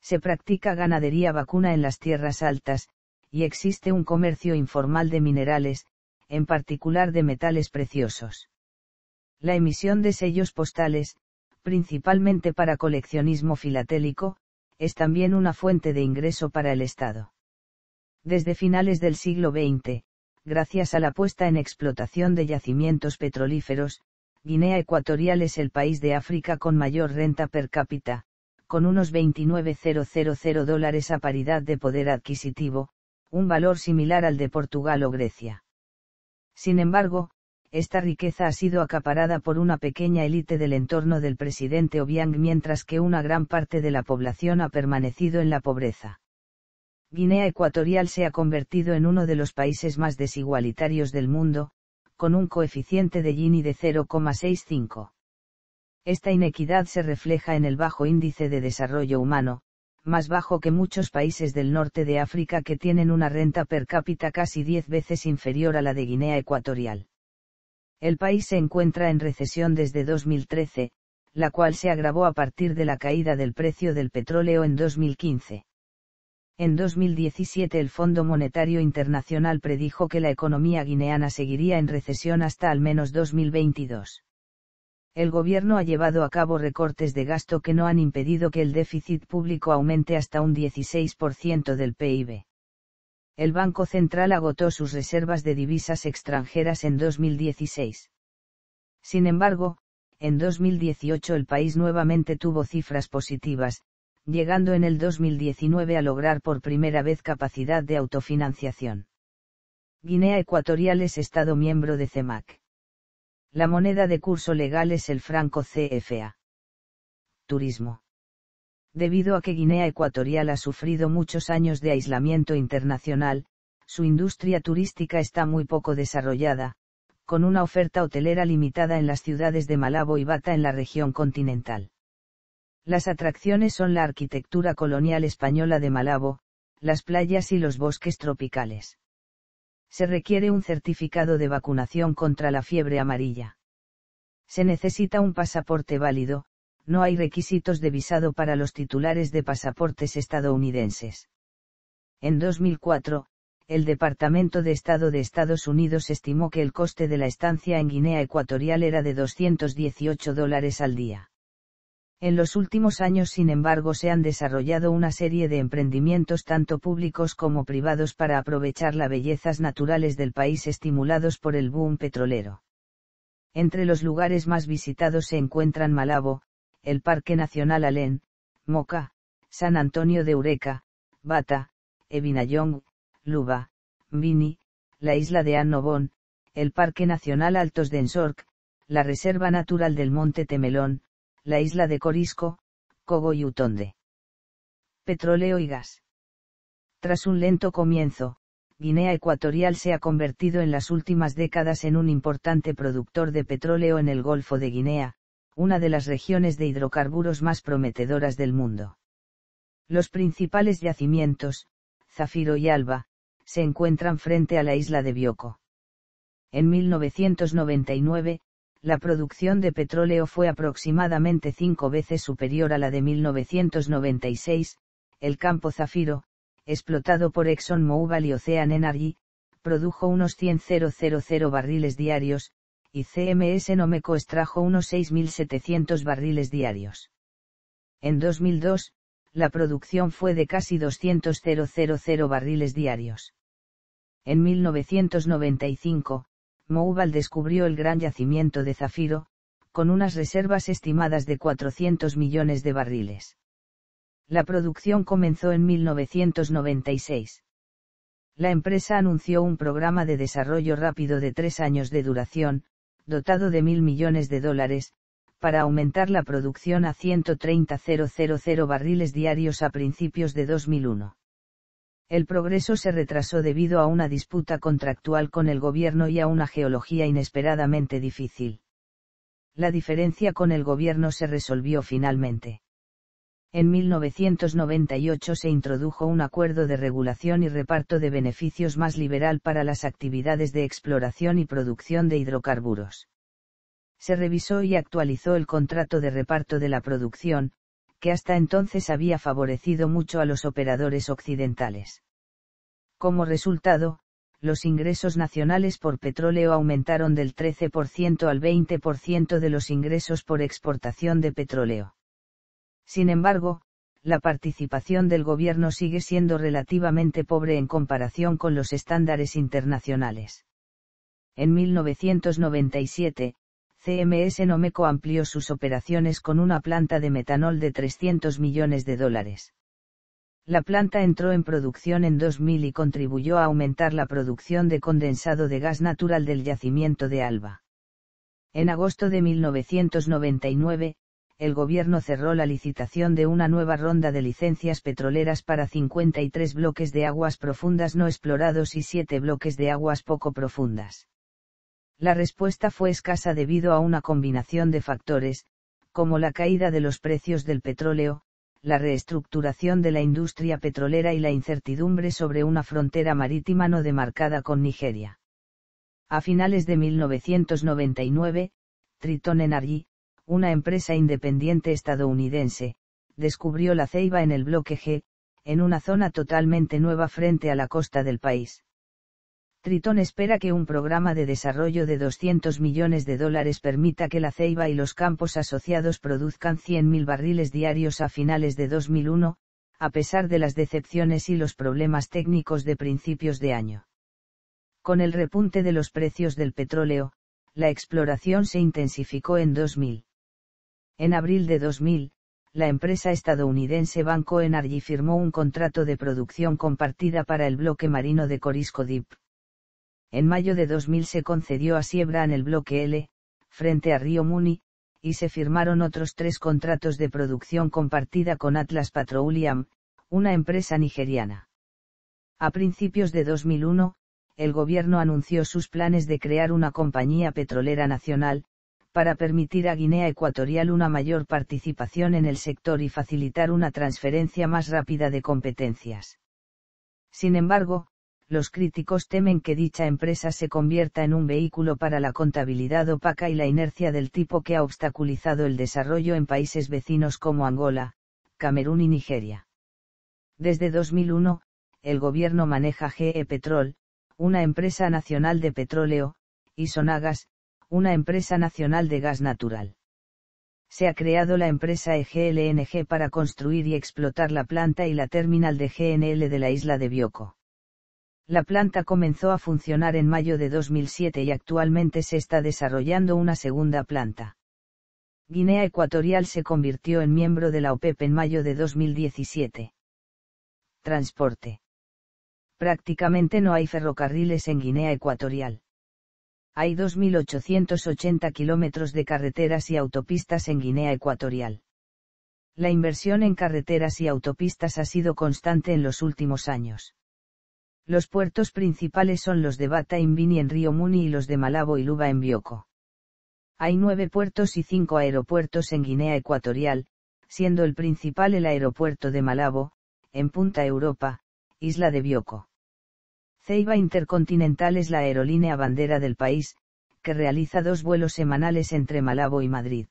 Se practica ganadería vacuna en las tierras altas, y existe un comercio informal de minerales, en particular de metales preciosos. La emisión de sellos postales, principalmente para coleccionismo filatélico, es también una fuente de ingreso para el Estado. Desde finales del siglo XX, gracias a la puesta en explotación de yacimientos petrolíferos, Guinea Ecuatorial es el país de África con mayor renta per cápita, con unos $29.000 a paridad de poder adquisitivo, un valor similar al de Portugal o Grecia. Sin embargo, esta riqueza ha sido acaparada por una pequeña élite del entorno del presidente Obiang mientras que una gran parte de la población ha permanecido en la pobreza. Guinea Ecuatorial se ha convertido en uno de los países más desigualitarios del mundo, con un coeficiente de Gini de 0,65. Esta inequidad se refleja en el bajo índice de desarrollo humano, más bajo que muchos países del norte de África que tienen una renta per cápita casi 10 veces inferior a la de Guinea Ecuatorial. El país se encuentra en recesión desde 2013, la cual se agravó a partir de la caída del precio del petróleo en 2015. En 2017 el Fondo Monetario Internacional predijo que la economía guineana seguiría en recesión hasta al menos 2022. El gobierno ha llevado a cabo recortes de gasto que no han impedido que el déficit público aumente hasta un 16% del PIB. El Banco Central agotó sus reservas de divisas extranjeras en 2016. Sin embargo, en 2018 el país nuevamente tuvo cifras positivas, llegando en el 2019 a lograr por primera vez capacidad de autofinanciación. Guinea Ecuatorial es Estado miembro de CEMAC. La moneda de curso legal es el franco CFA. Turismo. Debido a que Guinea Ecuatorial ha sufrido muchos años de aislamiento internacional, su industria turística está muy poco desarrollada, con una oferta hotelera limitada en las ciudades de Malabo y Bata en la región continental. Las atracciones son la arquitectura colonial española de Malabo, las playas y los bosques tropicales. Se requiere un certificado de vacunación contra la fiebre amarilla. Se necesita un pasaporte válido, no hay requisitos de visado para los titulares de pasaportes estadounidenses. En 2004, el Departamento de Estado de Estados Unidos estimó que el coste de la estancia en Guinea Ecuatorial era de $218 al día. En los últimos años, sin embargo, se han desarrollado una serie de emprendimientos tanto públicos como privados para aprovechar las bellezas naturales del país estimulados por el boom petrolero. Entre los lugares más visitados se encuentran Malabo, el Parque Nacional Alén, Moca, San Antonio de Ureca, Bata, Ebinayong, Luba, Bini, la isla de Annobón, el Parque Nacional Altos de Ensorc, la Reserva Natural del Monte Temelón, la isla de Corisco, Cogo y Utonde. Petróleo y gas. Tras un lento comienzo, Guinea Ecuatorial se ha convertido en las últimas décadas en un importante productor de petróleo en el Golfo de Guinea, una de las regiones de hidrocarburos más prometedoras del mundo. Los principales yacimientos, Zafiro y Alba, se encuentran frente a la isla de Bioko. En 1999, la producción de petróleo fue aproximadamente 5 veces superior a la de 1996, el campo Zafiro, explotado por ExxonMobil y Ocean Energy, produjo unos 100.000 barriles diarios, y CMS Nomeco extrajo unos 6.700 barriles diarios. En 2002, la producción fue de casi 200.000 barriles diarios. En 1995, Mobil descubrió el gran yacimiento de Zafiro, con unas reservas estimadas de 400 millones de barriles. La producción comenzó en 1996. La empresa anunció un programa de desarrollo rápido de 3 años de duración, dotado de $1.000 millones, para aumentar la producción a 130.000 barriles diarios a principios de 2001. El progreso se retrasó debido a una disputa contractual con el gobierno y a una geología inesperadamente difícil. La diferencia con el gobierno se resolvió finalmente. En 1998 se introdujo un acuerdo de regulación y reparto de beneficios más liberal para las actividades de exploración y producción de hidrocarburos. Se revisó y actualizó el contrato de reparto de la producción, que hasta entonces había favorecido mucho a los operadores occidentales. Como resultado, los ingresos nacionales por petróleo aumentaron del 13% al 20% de los ingresos por exportación de petróleo. Sin embargo, la participación del gobierno sigue siendo relativamente pobre en comparación con los estándares internacionales. En 1997, CMS Nomeco amplió sus operaciones con una planta de metanol de $300 millones. La planta entró en producción en 2000 y contribuyó a aumentar la producción de condensado de gas natural del yacimiento de Alba. En agosto de 1999, el gobierno cerró la licitación de una nueva ronda de licencias petroleras para 53 bloques de aguas profundas no explorados y 7 bloques de aguas poco profundas. La respuesta fue escasa debido a una combinación de factores, como la caída de los precios del petróleo, la reestructuración de la industria petrolera y la incertidumbre sobre una frontera marítima no demarcada con Nigeria. A finales de 1999, Triton Energy, una empresa independiente estadounidense, descubrió la ceiba en el bloque G, en una zona totalmente nueva frente a la costa del país. Triton espera que un programa de desarrollo de $200 millones permita que la ceiba y los campos asociados produzcan 100.000 barriles diarios a finales de 2001, a pesar de las decepciones y los problemas técnicos de principios de año. Con el repunte de los precios del petróleo, la exploración se intensificó en 2000. En abril de 2000, la empresa estadounidense Banco Energy firmó un contrato de producción compartida para el bloque marino de Corisco Deep. En mayo de 2000 se concedió a Siebra en el bloque L, frente a Río Muni, y se firmaron otros 3 contratos de producción compartida con Atlas Petroleum, una empresa nigeriana. A principios de 2001, el gobierno anunció sus planes de crear una compañía petrolera nacional, para permitir a Guinea Ecuatorial una mayor participación en el sector y facilitar una transferencia más rápida de competencias. Sin embargo, los críticos temen que dicha empresa se convierta en un vehículo para la contabilidad opaca y la inercia del tipo que ha obstaculizado el desarrollo en países vecinos como Angola, Camerún y Nigeria. Desde 2001, el gobierno maneja GE Petrol, una empresa nacional de petróleo, y Sonagas, una empresa nacional de gas natural. Se ha creado la empresa EGLNG para construir y explotar la planta y la terminal de GNL de la isla de Bioko. La planta comenzó a funcionar en mayo de 2007 y actualmente se está desarrollando una segunda planta. Guinea Ecuatorial se convirtió en miembro de la OPEP en mayo de 2017. Transporte. Prácticamente no hay ferrocarriles en Guinea Ecuatorial. Hay 2.880 kilómetros de carreteras y autopistas en Guinea Ecuatorial. La inversión en carreteras y autopistas ha sido constante en los últimos años. Los puertos principales son los de Bata Imbini en Río Muni y los de Malabo y Luba en Bioko. Hay 9 puertos y 5 aeropuertos en Guinea Ecuatorial, siendo el principal el aeropuerto de Malabo, en Punta Europa, isla de Bioko. Ceiba Intercontinental es la aerolínea bandera del país, que realiza 2 vuelos semanales entre Malabo y Madrid.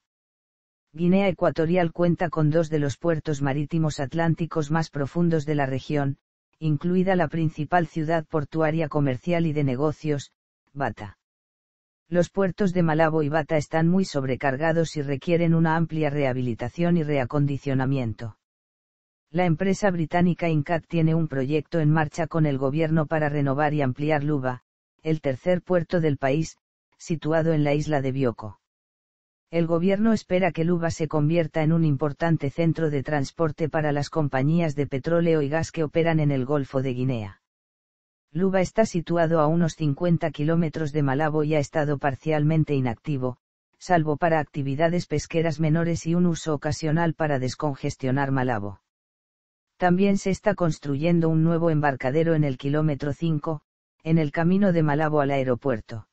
Guinea Ecuatorial cuenta con 2 de los puertos marítimos atlánticos más profundos de la región, incluida la principal ciudad portuaria comercial y de negocios, Bata. Los puertos de Malabo y Bata están muy sobrecargados y requieren una amplia rehabilitación y reacondicionamiento. La empresa británica Incat tiene un proyecto en marcha con el gobierno para renovar y ampliar Luba, el tercer puerto del país, situado en la isla de Bioko. El gobierno espera que Luba se convierta en un importante centro de transporte para las compañías de petróleo y gas que operan en el Golfo de Guinea. Luba está situado a unos 50 kilómetros de Malabo y ha estado parcialmente inactivo, salvo para actividades pesqueras menores y un uso ocasional para descongestionar Malabo. También se está construyendo un nuevo embarcadero en el kilómetro 5, en el camino de Malabo al aeropuerto.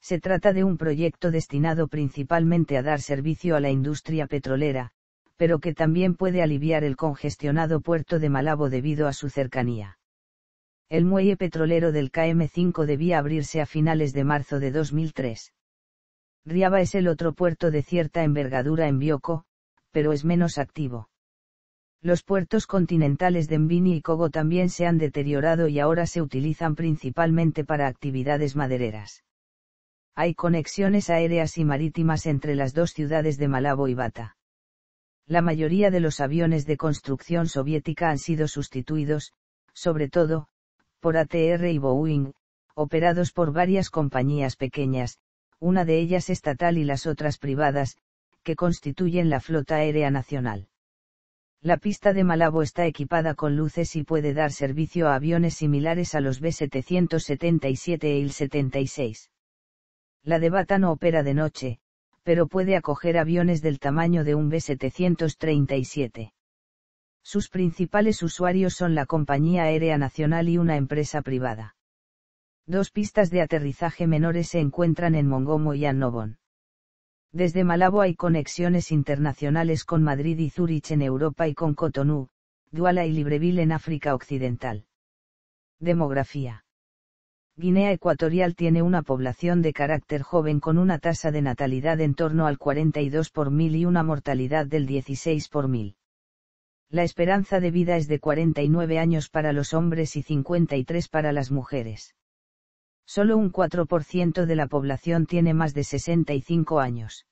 Se trata de un proyecto destinado principalmente a dar servicio a la industria petrolera, pero que también puede aliviar el congestionado puerto de Malabo debido a su cercanía. El muelle petrolero del KM5 debía abrirse a finales de marzo de 2003. Riaba es el otro puerto de cierta envergadura en Bioko, pero es menos activo. Los puertos continentales de Mbini y Kogo también se han deteriorado y ahora se utilizan principalmente para actividades madereras. Hay conexiones aéreas y marítimas entre las 2 ciudades de Malabo y Bata. La mayoría de los aviones de construcción soviética han sido sustituidos, sobre todo, por ATR y Boeing, operados por varias compañías pequeñas, una de ellas estatal y las otras privadas, que constituyen la flota aérea nacional. La pista de Malabo está equipada con luces y puede dar servicio a aviones similares a los B-777 e Il-76. La de Bata no opera de noche, pero puede acoger aviones del tamaño de un B-737. Sus principales usuarios son la Compañía Aérea Nacional y una empresa privada. 2 pistas de aterrizaje menores se encuentran en Mongomo y Annobón. Desde Malabo hay conexiones internacionales con Madrid y Zúrich en Europa y con Cotonú, Douala y Libreville en África Occidental. Demografía. Guinea Ecuatorial tiene una población de carácter joven con una tasa de natalidad en torno al 42 por mil y una mortalidad del 16 por mil. La esperanza de vida es de 49 años para los hombres y 53 para las mujeres. Solo un 4% de la población tiene más de 65 años.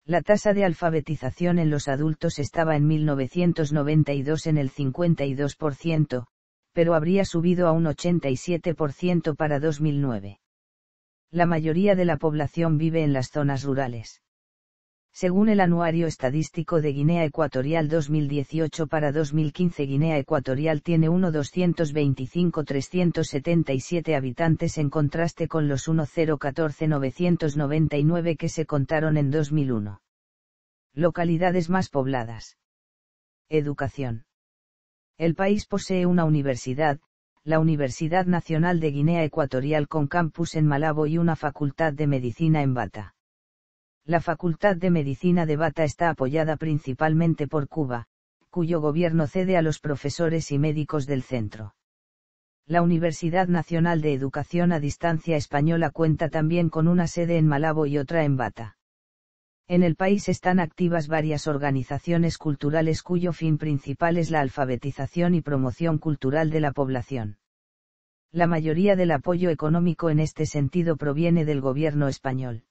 La tasa de alfabetización en los adultos estaba en 1992 en el 52%, pero habría subido a un 87% para 2009. La mayoría de la población vive en las zonas rurales. Según el Anuario Estadístico de Guinea Ecuatorial 2018 para 2015, Guinea Ecuatorial tiene 1.225.377 habitantes en contraste con los 1.014.999 que se contaron en 2001. Localidades más pobladas. Educación. El país posee una universidad, la Universidad Nacional de Guinea Ecuatorial con campus en Malabo y una facultad de medicina en Bata. La Facultad de Medicina de Bata está apoyada principalmente por Cuba, cuyo gobierno cede a los profesores y médicos del centro. La Universidad Nacional de Educación a Distancia Española cuenta también con una sede en Malabo y otra en Bata. En el país están activas varias organizaciones culturales cuyo fin principal es la alfabetización y promoción cultural de la población. La mayoría del apoyo económico en este sentido proviene del gobierno español.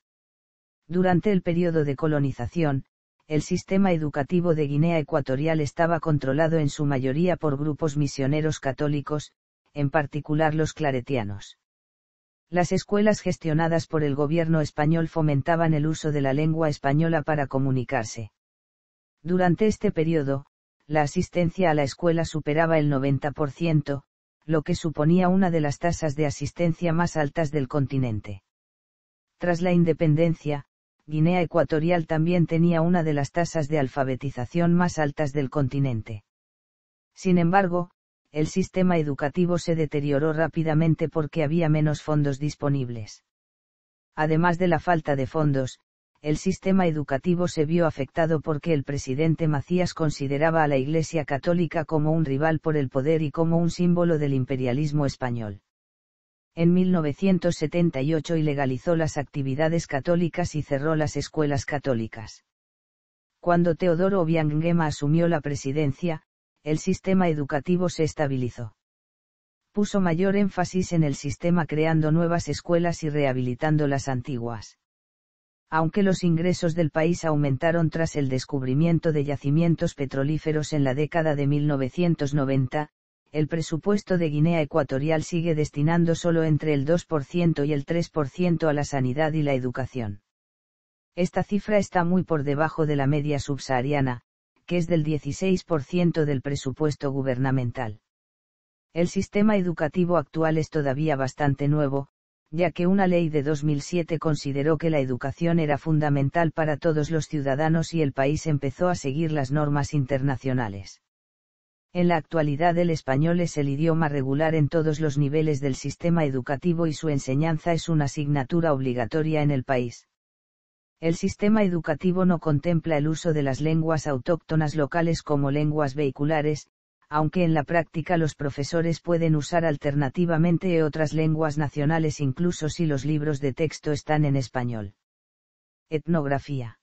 Durante el periodo de colonización, el sistema educativo de Guinea Ecuatorial estaba controlado en su mayoría por grupos misioneros católicos, en particular los claretianos. Las escuelas gestionadas por el gobierno español fomentaban el uso de la lengua española para comunicarse. Durante este periodo, la asistencia a la escuela superaba el 90%, lo que suponía una de las tasas de asistencia más altas del continente. Tras la independencia, Guinea Ecuatorial también tenía una de las tasas de alfabetización más altas del continente. Sin embargo, el sistema educativo se deterioró rápidamente porque había menos fondos disponibles. Además de la falta de fondos, el sistema educativo se vio afectado porque el presidente Macías consideraba a la Iglesia Católica como un rival por el poder y como un símbolo del imperialismo español. En 1978 ilegalizó las actividades católicas y cerró las escuelas católicas. Cuando Teodoro Obiang Nguema asumió la presidencia, el sistema educativo se estabilizó. Puso mayor énfasis en el sistema creando nuevas escuelas y rehabilitando las antiguas. Aunque los ingresos del país aumentaron tras el descubrimiento de yacimientos petrolíferos en la década de 1990, el presupuesto de Guinea Ecuatorial sigue destinando solo entre el 2% y el 3% a la sanidad y la educación. Esta cifra está muy por debajo de la media subsahariana, que es del 16% del presupuesto gubernamental. El sistema educativo actual es todavía bastante nuevo, ya que una ley de 2007 consideró que la educación era fundamental para todos los ciudadanos y el país empezó a seguir las normas internacionales. En la actualidad el español es el idioma regular en todos los niveles del sistema educativo y su enseñanza es una asignatura obligatoria en el país. El sistema educativo no contempla el uso de las lenguas autóctonas locales como lenguas vehiculares, aunque en la práctica los profesores pueden usar alternativamente otras lenguas nacionales incluso si los libros de texto están en español. Etnografía.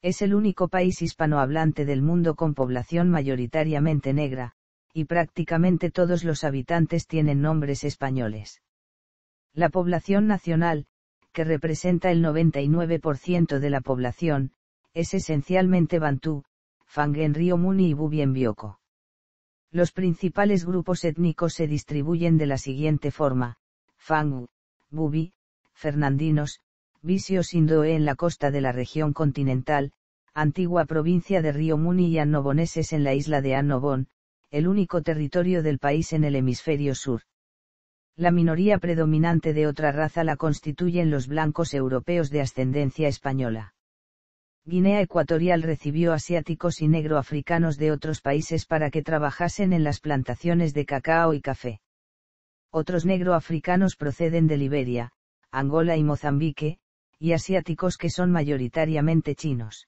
Es el único país hispanohablante del mundo con población mayoritariamente negra, y prácticamente todos los habitantes tienen nombres españoles. La población nacional, que representa el 99% de la población, es esencialmente bantú, Fangen Muni y Bubien Bioko. Los principales grupos étnicos se distribuyen de la siguiente forma: Fang, Bubi, Fernandinos, Visios Indoe en la costa de la región continental, antigua provincia de Río Muni y annoboneses en la isla de Annobón, el único territorio del país en el hemisferio sur. La minoría predominante de otra raza la constituyen los blancos europeos de ascendencia española. Guinea Ecuatorial recibió asiáticos y negroafricanos de otros países para que trabajasen en las plantaciones de cacao y café. Otros negroafricanos proceden de Liberia, Angola y Mozambique, y asiáticos que son mayoritariamente chinos.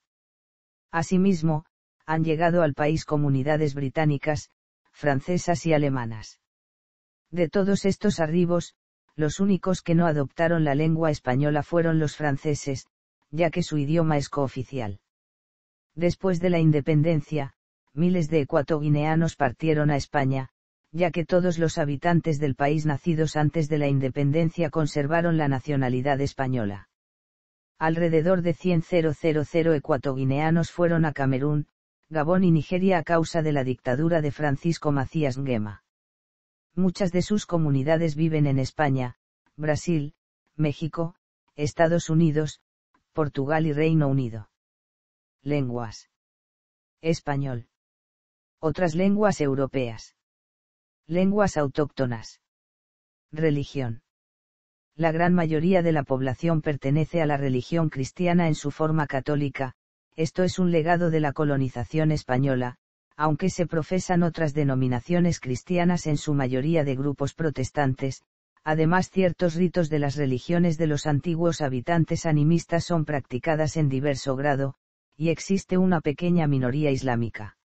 Asimismo, han llegado al país comunidades británicas, francesas y alemanas. De todos estos arribos, los únicos que no adoptaron la lengua española fueron los franceses, ya que su idioma es cooficial. Después de la independencia, miles de ecuatoguineanos partieron a España, ya que todos los habitantes del país nacidos antes de la independencia conservaron la nacionalidad española. Alrededor de 100.000 ecuatoguineanos fueron a Camerún, Gabón y Nigeria a causa de la dictadura de Francisco Macías Nguema. Muchas de sus comunidades viven en España, Brasil, México, Estados Unidos, Portugal y Reino Unido. Lenguas. Español. Otras lenguas europeas. Lenguas autóctonas. Religión. La gran mayoría de la población pertenece a la religión cristiana en su forma católica, esto es un legado de la colonización española, aunque se profesan otras denominaciones cristianas en su mayoría de grupos protestantes. Además, ciertos ritos de las religiones de los antiguos habitantes animistas son practicadas en diverso grado, y existe una pequeña minoría islámica.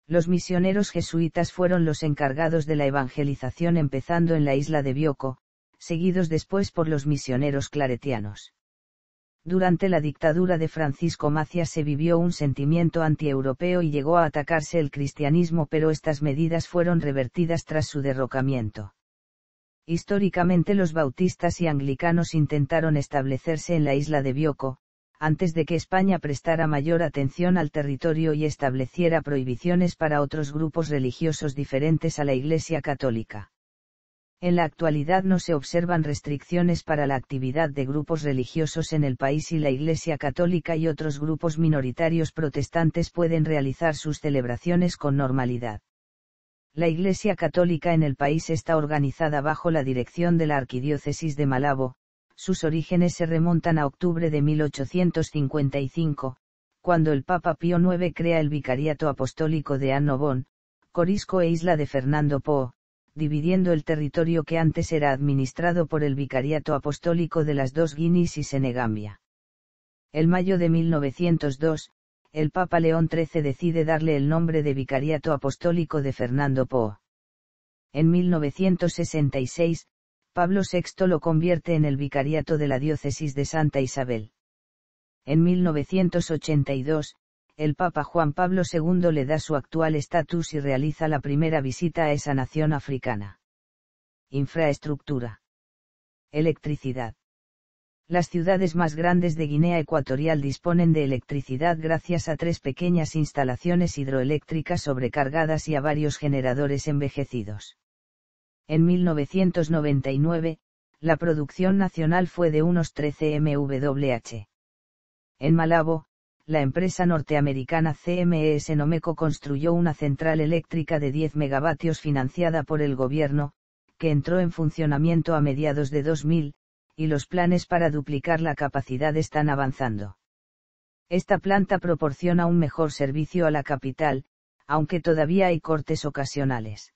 Los misioneros jesuitas fueron los encargados de la evangelización empezando en la isla de Bioko, seguidos después por los misioneros claretianos. Durante la dictadura de Francisco Macías se vivió un sentimiento antieuropeo y llegó a atacarse el cristianismo, pero estas medidas fueron revertidas tras su derrocamiento. Históricamente los bautistas y anglicanos intentaron establecerse en la isla de Bioko, antes de que España prestara mayor atención al territorio y estableciera prohibiciones para otros grupos religiosos diferentes a la Iglesia Católica. En la actualidad no se observan restricciones para la actividad de grupos religiosos en el país y la Iglesia Católica y otros grupos minoritarios protestantes pueden realizar sus celebraciones con normalidad. La Iglesia Católica en el país está organizada bajo la dirección de la Arquidiócesis de Malabo. Sus orígenes se remontan a octubre de 1855, cuando el Papa Pío IX crea el Vicariato Apostólico de Annobón, Corisco e Isla de Fernando Poo, dividiendo el territorio que antes era administrado por el Vicariato Apostólico de las dos Guineas y Senegambia. El mayo de 1902, el Papa León XIII decide darle el nombre de Vicariato Apostólico de Fernando Po. En 1966, Pablo VI lo convierte en el Vicariato de la Diócesis de Santa Isabel. En 1982, el Papa Juan Pablo II le da su actual estatus y realiza la primera visita a esa nación africana. Infraestructura. Electricidad. Las ciudades más grandes de Guinea Ecuatorial disponen de electricidad gracias a 3 pequeñas instalaciones hidroeléctricas sobrecargadas y a varios generadores envejecidos. En 1999, la producción nacional fue de unos 13 MWh. En Malabo, la empresa norteamericana CMS Nomeco construyó una central eléctrica de 10 megavatios financiada por el gobierno, que entró en funcionamiento a mediados de 2000, y los planes para duplicar la capacidad están avanzando. Esta planta proporciona un mejor servicio a la capital, aunque todavía hay cortes ocasionales.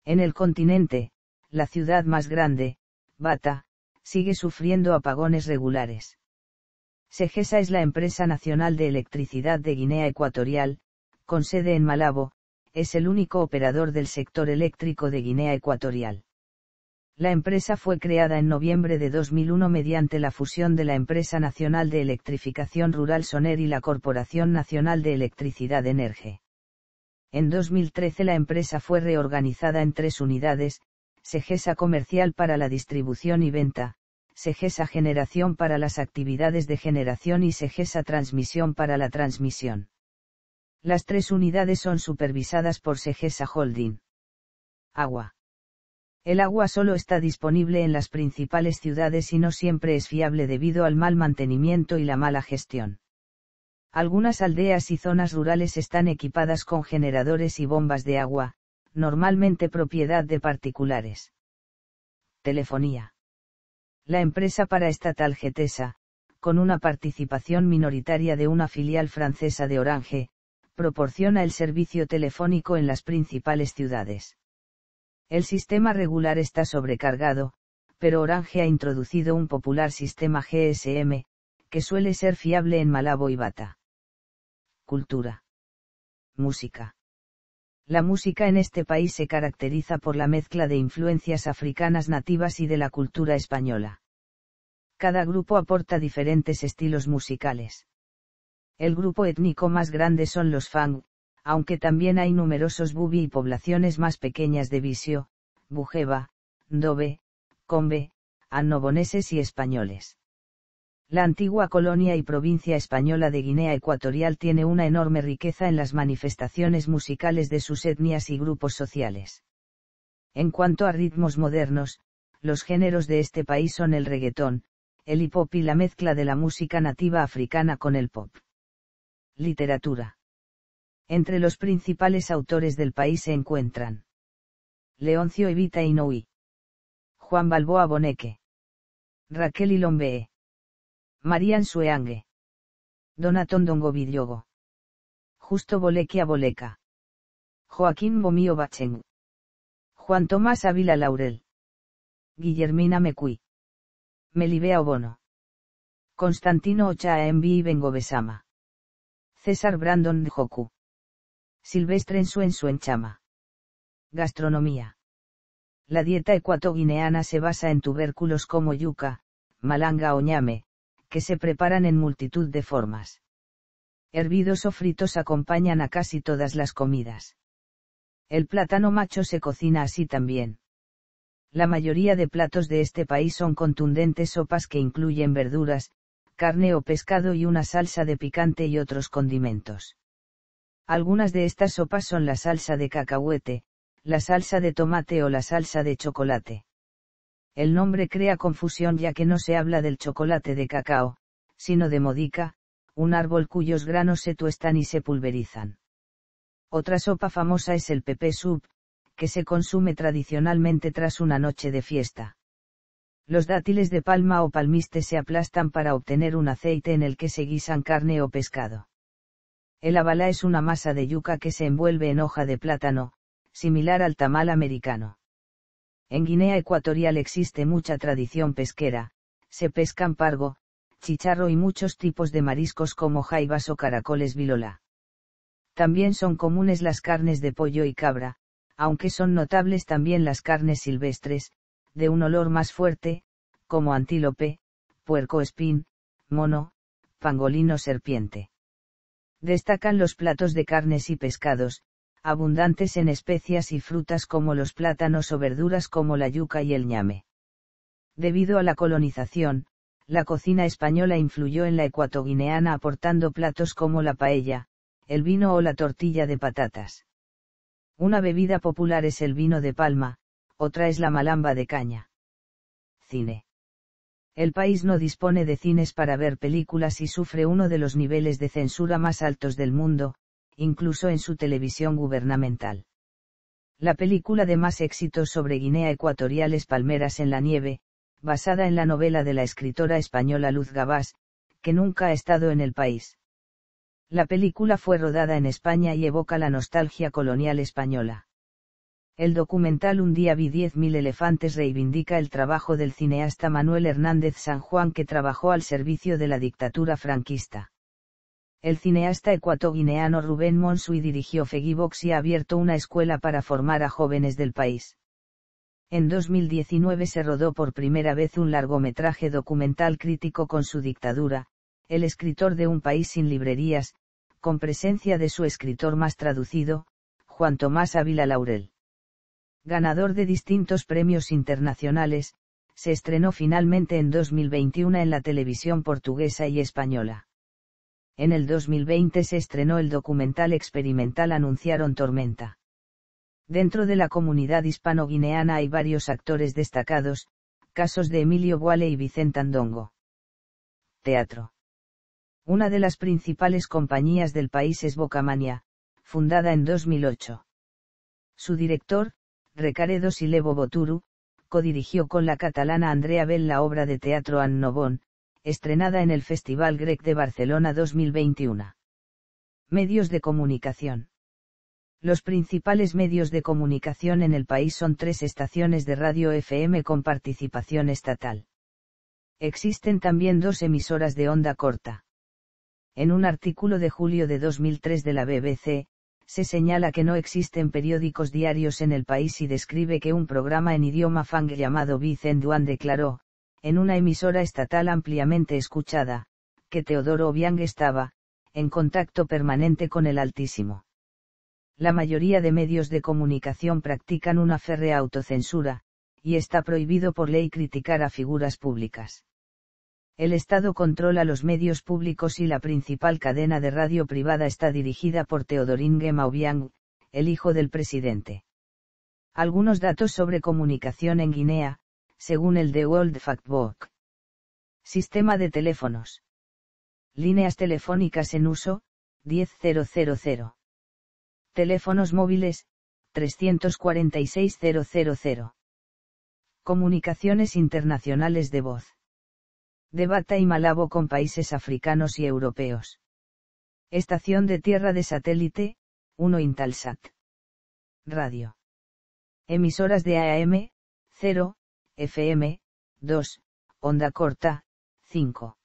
En el continente, la ciudad más grande, Bata, sigue sufriendo apagones regulares. SEGESA es la empresa nacional de electricidad de Guinea Ecuatorial, con sede en Malabo, es el único operador del sector eléctrico de Guinea Ecuatorial. La empresa fue creada en noviembre de 2001 mediante la fusión de la Empresa Nacional de Electrificación Rural SONER y la Corporación Nacional de Electricidad ENERGE. En 2013 la empresa fue reorganizada en 3 unidades, SEGESA Comercial para la distribución y venta, SEGESA Generación para las actividades de generación y SEGESA Transmisión para la transmisión. Las 3 unidades son supervisadas por SEGESA Holding. Agua. El agua solo está disponible en las principales ciudades y no siempre es fiable debido al mal mantenimiento y la mala gestión. Algunas aldeas y zonas rurales están equipadas con generadores y bombas de agua, normalmente propiedad de particulares. Telefonía. La empresa paraestatal GETESA, con una participación minoritaria de una filial francesa de Orange, proporciona el servicio telefónico en las principales ciudades. El sistema regular está sobrecargado, pero Orange ha introducido un popular sistema GSM, que suele ser fiable en Malabo y Bata. Cultura. Música. La música en este país se caracteriza por la mezcla de influencias africanas nativas y de la cultura española. Cada grupo aporta diferentes estilos musicales. El grupo étnico más grande son los Fang, aunque también hay numerosos Bubi y poblaciones más pequeñas de Visio, Bujeba, Ndobe, Combe, annoboneses y españoles. La antigua colonia y provincia española de Guinea Ecuatorial tiene una enorme riqueza en las manifestaciones musicales de sus etnias y grupos sociales. En cuanto a ritmos modernos, los géneros de este país son el reggaetón, el hip hop y la mezcla de la música nativa africana con el pop. Literatura. Entre los principales autores del país se encuentran Leoncio Evita Inouye, Juan Balboa Boneque, Raquel Ilombee, Marian Sueangue, Donaton Dongo Vidyogo, Justo Bolequia Boleca, Joaquín Bomío Bacheng, Juan Tomás Ávila Laurel, Guillermina Mecuy, Melibea Obono, Constantino Ochoa Envi Bengobesama, César Brandon Njoku, Silvestre Ensuenchama. Gastronomía. La dieta ecuatoguineana se basa en tubérculos como yuca, malanga o ñame, que se preparan en multitud de formas. Hervidos o fritos acompañan a casi todas las comidas. El plátano macho se cocina así también. La mayoría de platos de este país son contundentes sopas que incluyen verduras, carne o pescado y una salsa de picante y otros condimentos. Algunas de estas sopas son la salsa de cacahuete, la salsa de tomate o la salsa de chocolate. El nombre crea confusión ya que no se habla del chocolate de cacao, sino de modica, un árbol cuyos granos se tuestan y se pulverizan. Otra sopa famosa es el pepé soup, que se consume tradicionalmente tras una noche de fiesta. Los dátiles de palma o palmiste se aplastan para obtener un aceite en el que se guisan carne o pescado. El abalá es una masa de yuca que se envuelve en hoja de plátano, similar al tamal americano. En Guinea Ecuatorial existe mucha tradición pesquera, se pescan pargo, chicharro y muchos tipos de mariscos como jaivas o caracoles vilola. También son comunes las carnes de pollo y cabra, aunque son notables también las carnes silvestres, de un olor más fuerte, como antílope, puercoespín, mono, pangolino serpiente. Destacan los platos de carnes y pescados, abundantes en especias y frutas como los plátanos o verduras como la yuca y el ñame. Debido a la colonización, la cocina española influyó en la ecuatoguineana aportando platos como la paella, el vino o la tortilla de patatas. Una bebida popular es el vino de palma, otra es la malamba de caña. Cine. El país no dispone de cines para ver películas y sufre uno de los niveles de censura más altos del mundo, incluso en su televisión gubernamental. La película de más éxito sobre Guinea Ecuatorial es Palmeras en la nieve, basada en la novela de la escritora española Luz Gabás, que nunca ha estado en el país. La película fue rodada en España y evoca la nostalgia colonial española. El documental Un día vi 10.000 elefantes reivindica el trabajo del cineasta Manuel Hernández San Juan que trabajó al servicio de la dictadura franquista. El cineasta ecuatoguineano Rubén Monsui dirigió Fegibox y ha abierto una escuela para formar a jóvenes del país. En 2019 se rodó por primera vez un largometraje documental crítico con su dictadura, El escritor de un país sin librerías, con presencia de su escritor más traducido, Juan Tomás Ávila Laurel. Ganador de distintos premios internacionales, se estrenó finalmente en 2021 en la televisión portuguesa y española. En el 2020 se estrenó el documental experimental Anunciaron tormenta. Dentro de la comunidad hispano-guineana hay varios actores destacados, casos de Emilio Boale y Vicente Andongo. Teatro. Una de las principales compañías del país es Bocamania, fundada en 2008. Su director, Recaredo Silebo Boturu, codirigió con la catalana Andrea Bell la obra de teatro An Novon, estrenada en el Festival Grec de Barcelona 2021. Medios de comunicación. Los principales medios de comunicación en el país son 3 estaciones de radio FM con participación estatal. Existen también 2 emisoras de onda corta. En un artículo de julio de 2003 de la BBC, se señala que no existen periódicos diarios en el país y describe que un programa en idioma fang llamado Vicent Duan declaró, en una emisora estatal ampliamente escuchada, que Teodoro Obiang estaba, en contacto permanente con el Altísimo. La mayoría de medios de comunicación practican una férrea autocensura, y está prohibido por ley criticar a figuras públicas. El Estado controla los medios públicos y la principal cadena de radio privada está dirigida por Teodorin Nguema Obiang, el hijo del presidente. Algunos datos sobre comunicación en Guinea, según el The World Factbook. Sistema de teléfonos. Líneas telefónicas en uso, 10.000. Teléfonos móviles, 346.000. Comunicaciones internacionales de voz. De Bata y Malabo con países africanos y europeos. Estación de tierra de satélite, 1 Intelsat. Radio. Emisoras de AM, 0, FM, 2, onda corta, 5.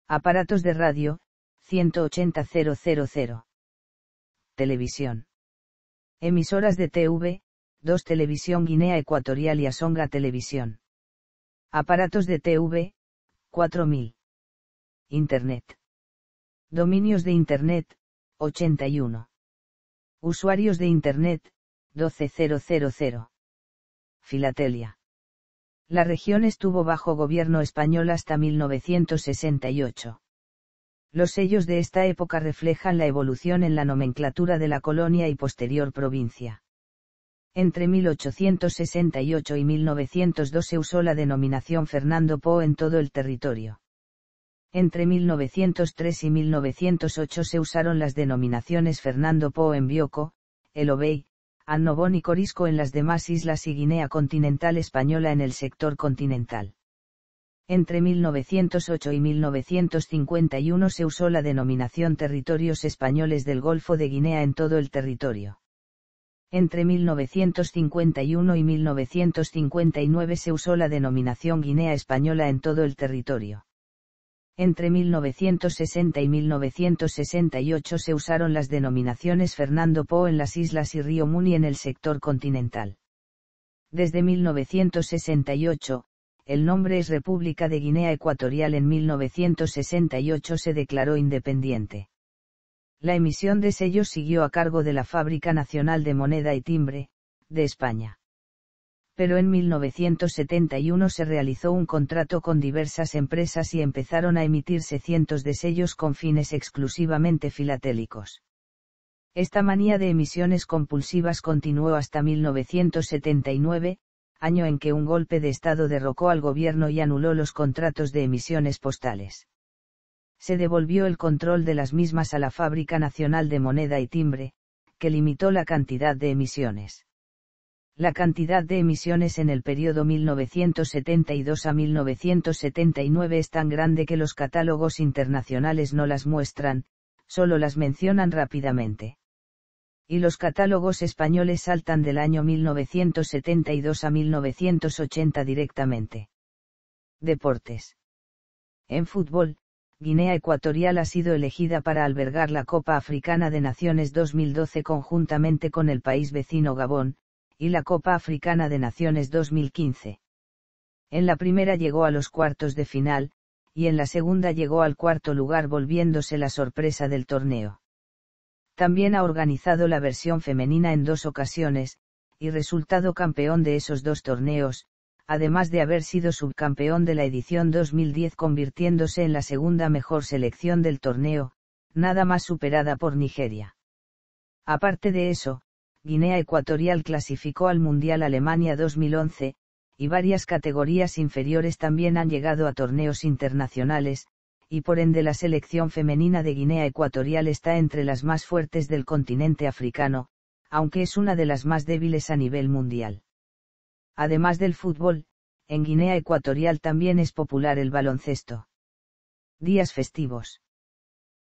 Aparatos de radio, 180.000. Televisión. Emisoras de TV, 2 Televisión Guinea Ecuatorial y Asonga Televisión. Aparatos de TV, 4000. Internet. Dominios de Internet, 81. Usuarios de Internet, 12.000. Filatelia. La región estuvo bajo gobierno español hasta 1968. Los sellos de esta época reflejan la evolución en la nomenclatura de la colonia y posterior provincia. Entre 1868 y 1902 se usó la denominación Fernando Po en todo el territorio. Entre 1903 y 1908 se usaron las denominaciones Fernando Po en Bioko, El Obey, Annobón y Corisco en las demás islas y Guinea continental española en el sector continental. Entre 1908 y 1951 se usó la denominación Territorios Españoles del Golfo de Guinea en todo el territorio. Entre 1951 y 1959 se usó la denominación Guinea Española en todo el territorio. Entre 1960 y 1968 se usaron las denominaciones Fernando Po en las islas y Río Muni en el sector continental. Desde 1968, el nombre es República de Guinea Ecuatorial. En 1968 se declaró independiente. La emisión de sellos siguió a cargo de la Fábrica Nacional de Moneda y Timbre, de España. Pero en 1971 se realizó un contrato con diversas empresas y empezaron a emitirse cientos de sellos con fines exclusivamente filatélicos. Esta manía de emisiones compulsivas continuó hasta 1979, año en que un golpe de Estado derrocó al gobierno y anuló los contratos de emisiones postales. Se devolvió el control de las mismas a la Fábrica Nacional de Moneda y Timbre, que limitó la cantidad de emisiones. La cantidad de emisiones en el periodo 1972 a 1979 es tan grande que los catálogos internacionales no las muestran, solo las mencionan rápidamente. Y los catálogos españoles saltan del año 1972 a 1980 directamente. Deportes. En fútbol, Guinea Ecuatorial ha sido elegida para albergar la Copa Africana de Naciones 2012 conjuntamente con el país vecino Gabón, y la Copa Africana de Naciones 2015. En la primera llegó a los cuartos de final, y en la segunda llegó al cuarto lugar volviéndose la sorpresa del torneo. También ha organizado la versión femenina en 2 ocasiones, y resultado campeón de esos 2 torneos, además de haber sido subcampeón de la edición 2010 convirtiéndose en la segunda mejor selección del torneo, nada más superada por Nigeria. Aparte de eso, Guinea Ecuatorial clasificó al Mundial Alemania 2011, y varias categorías inferiores también han llegado a torneos internacionales, y por ende la selección femenina de Guinea Ecuatorial está entre las más fuertes del continente africano, aunque es una de las más débiles a nivel mundial. Además del fútbol, en Guinea Ecuatorial también es popular el baloncesto. Días festivos.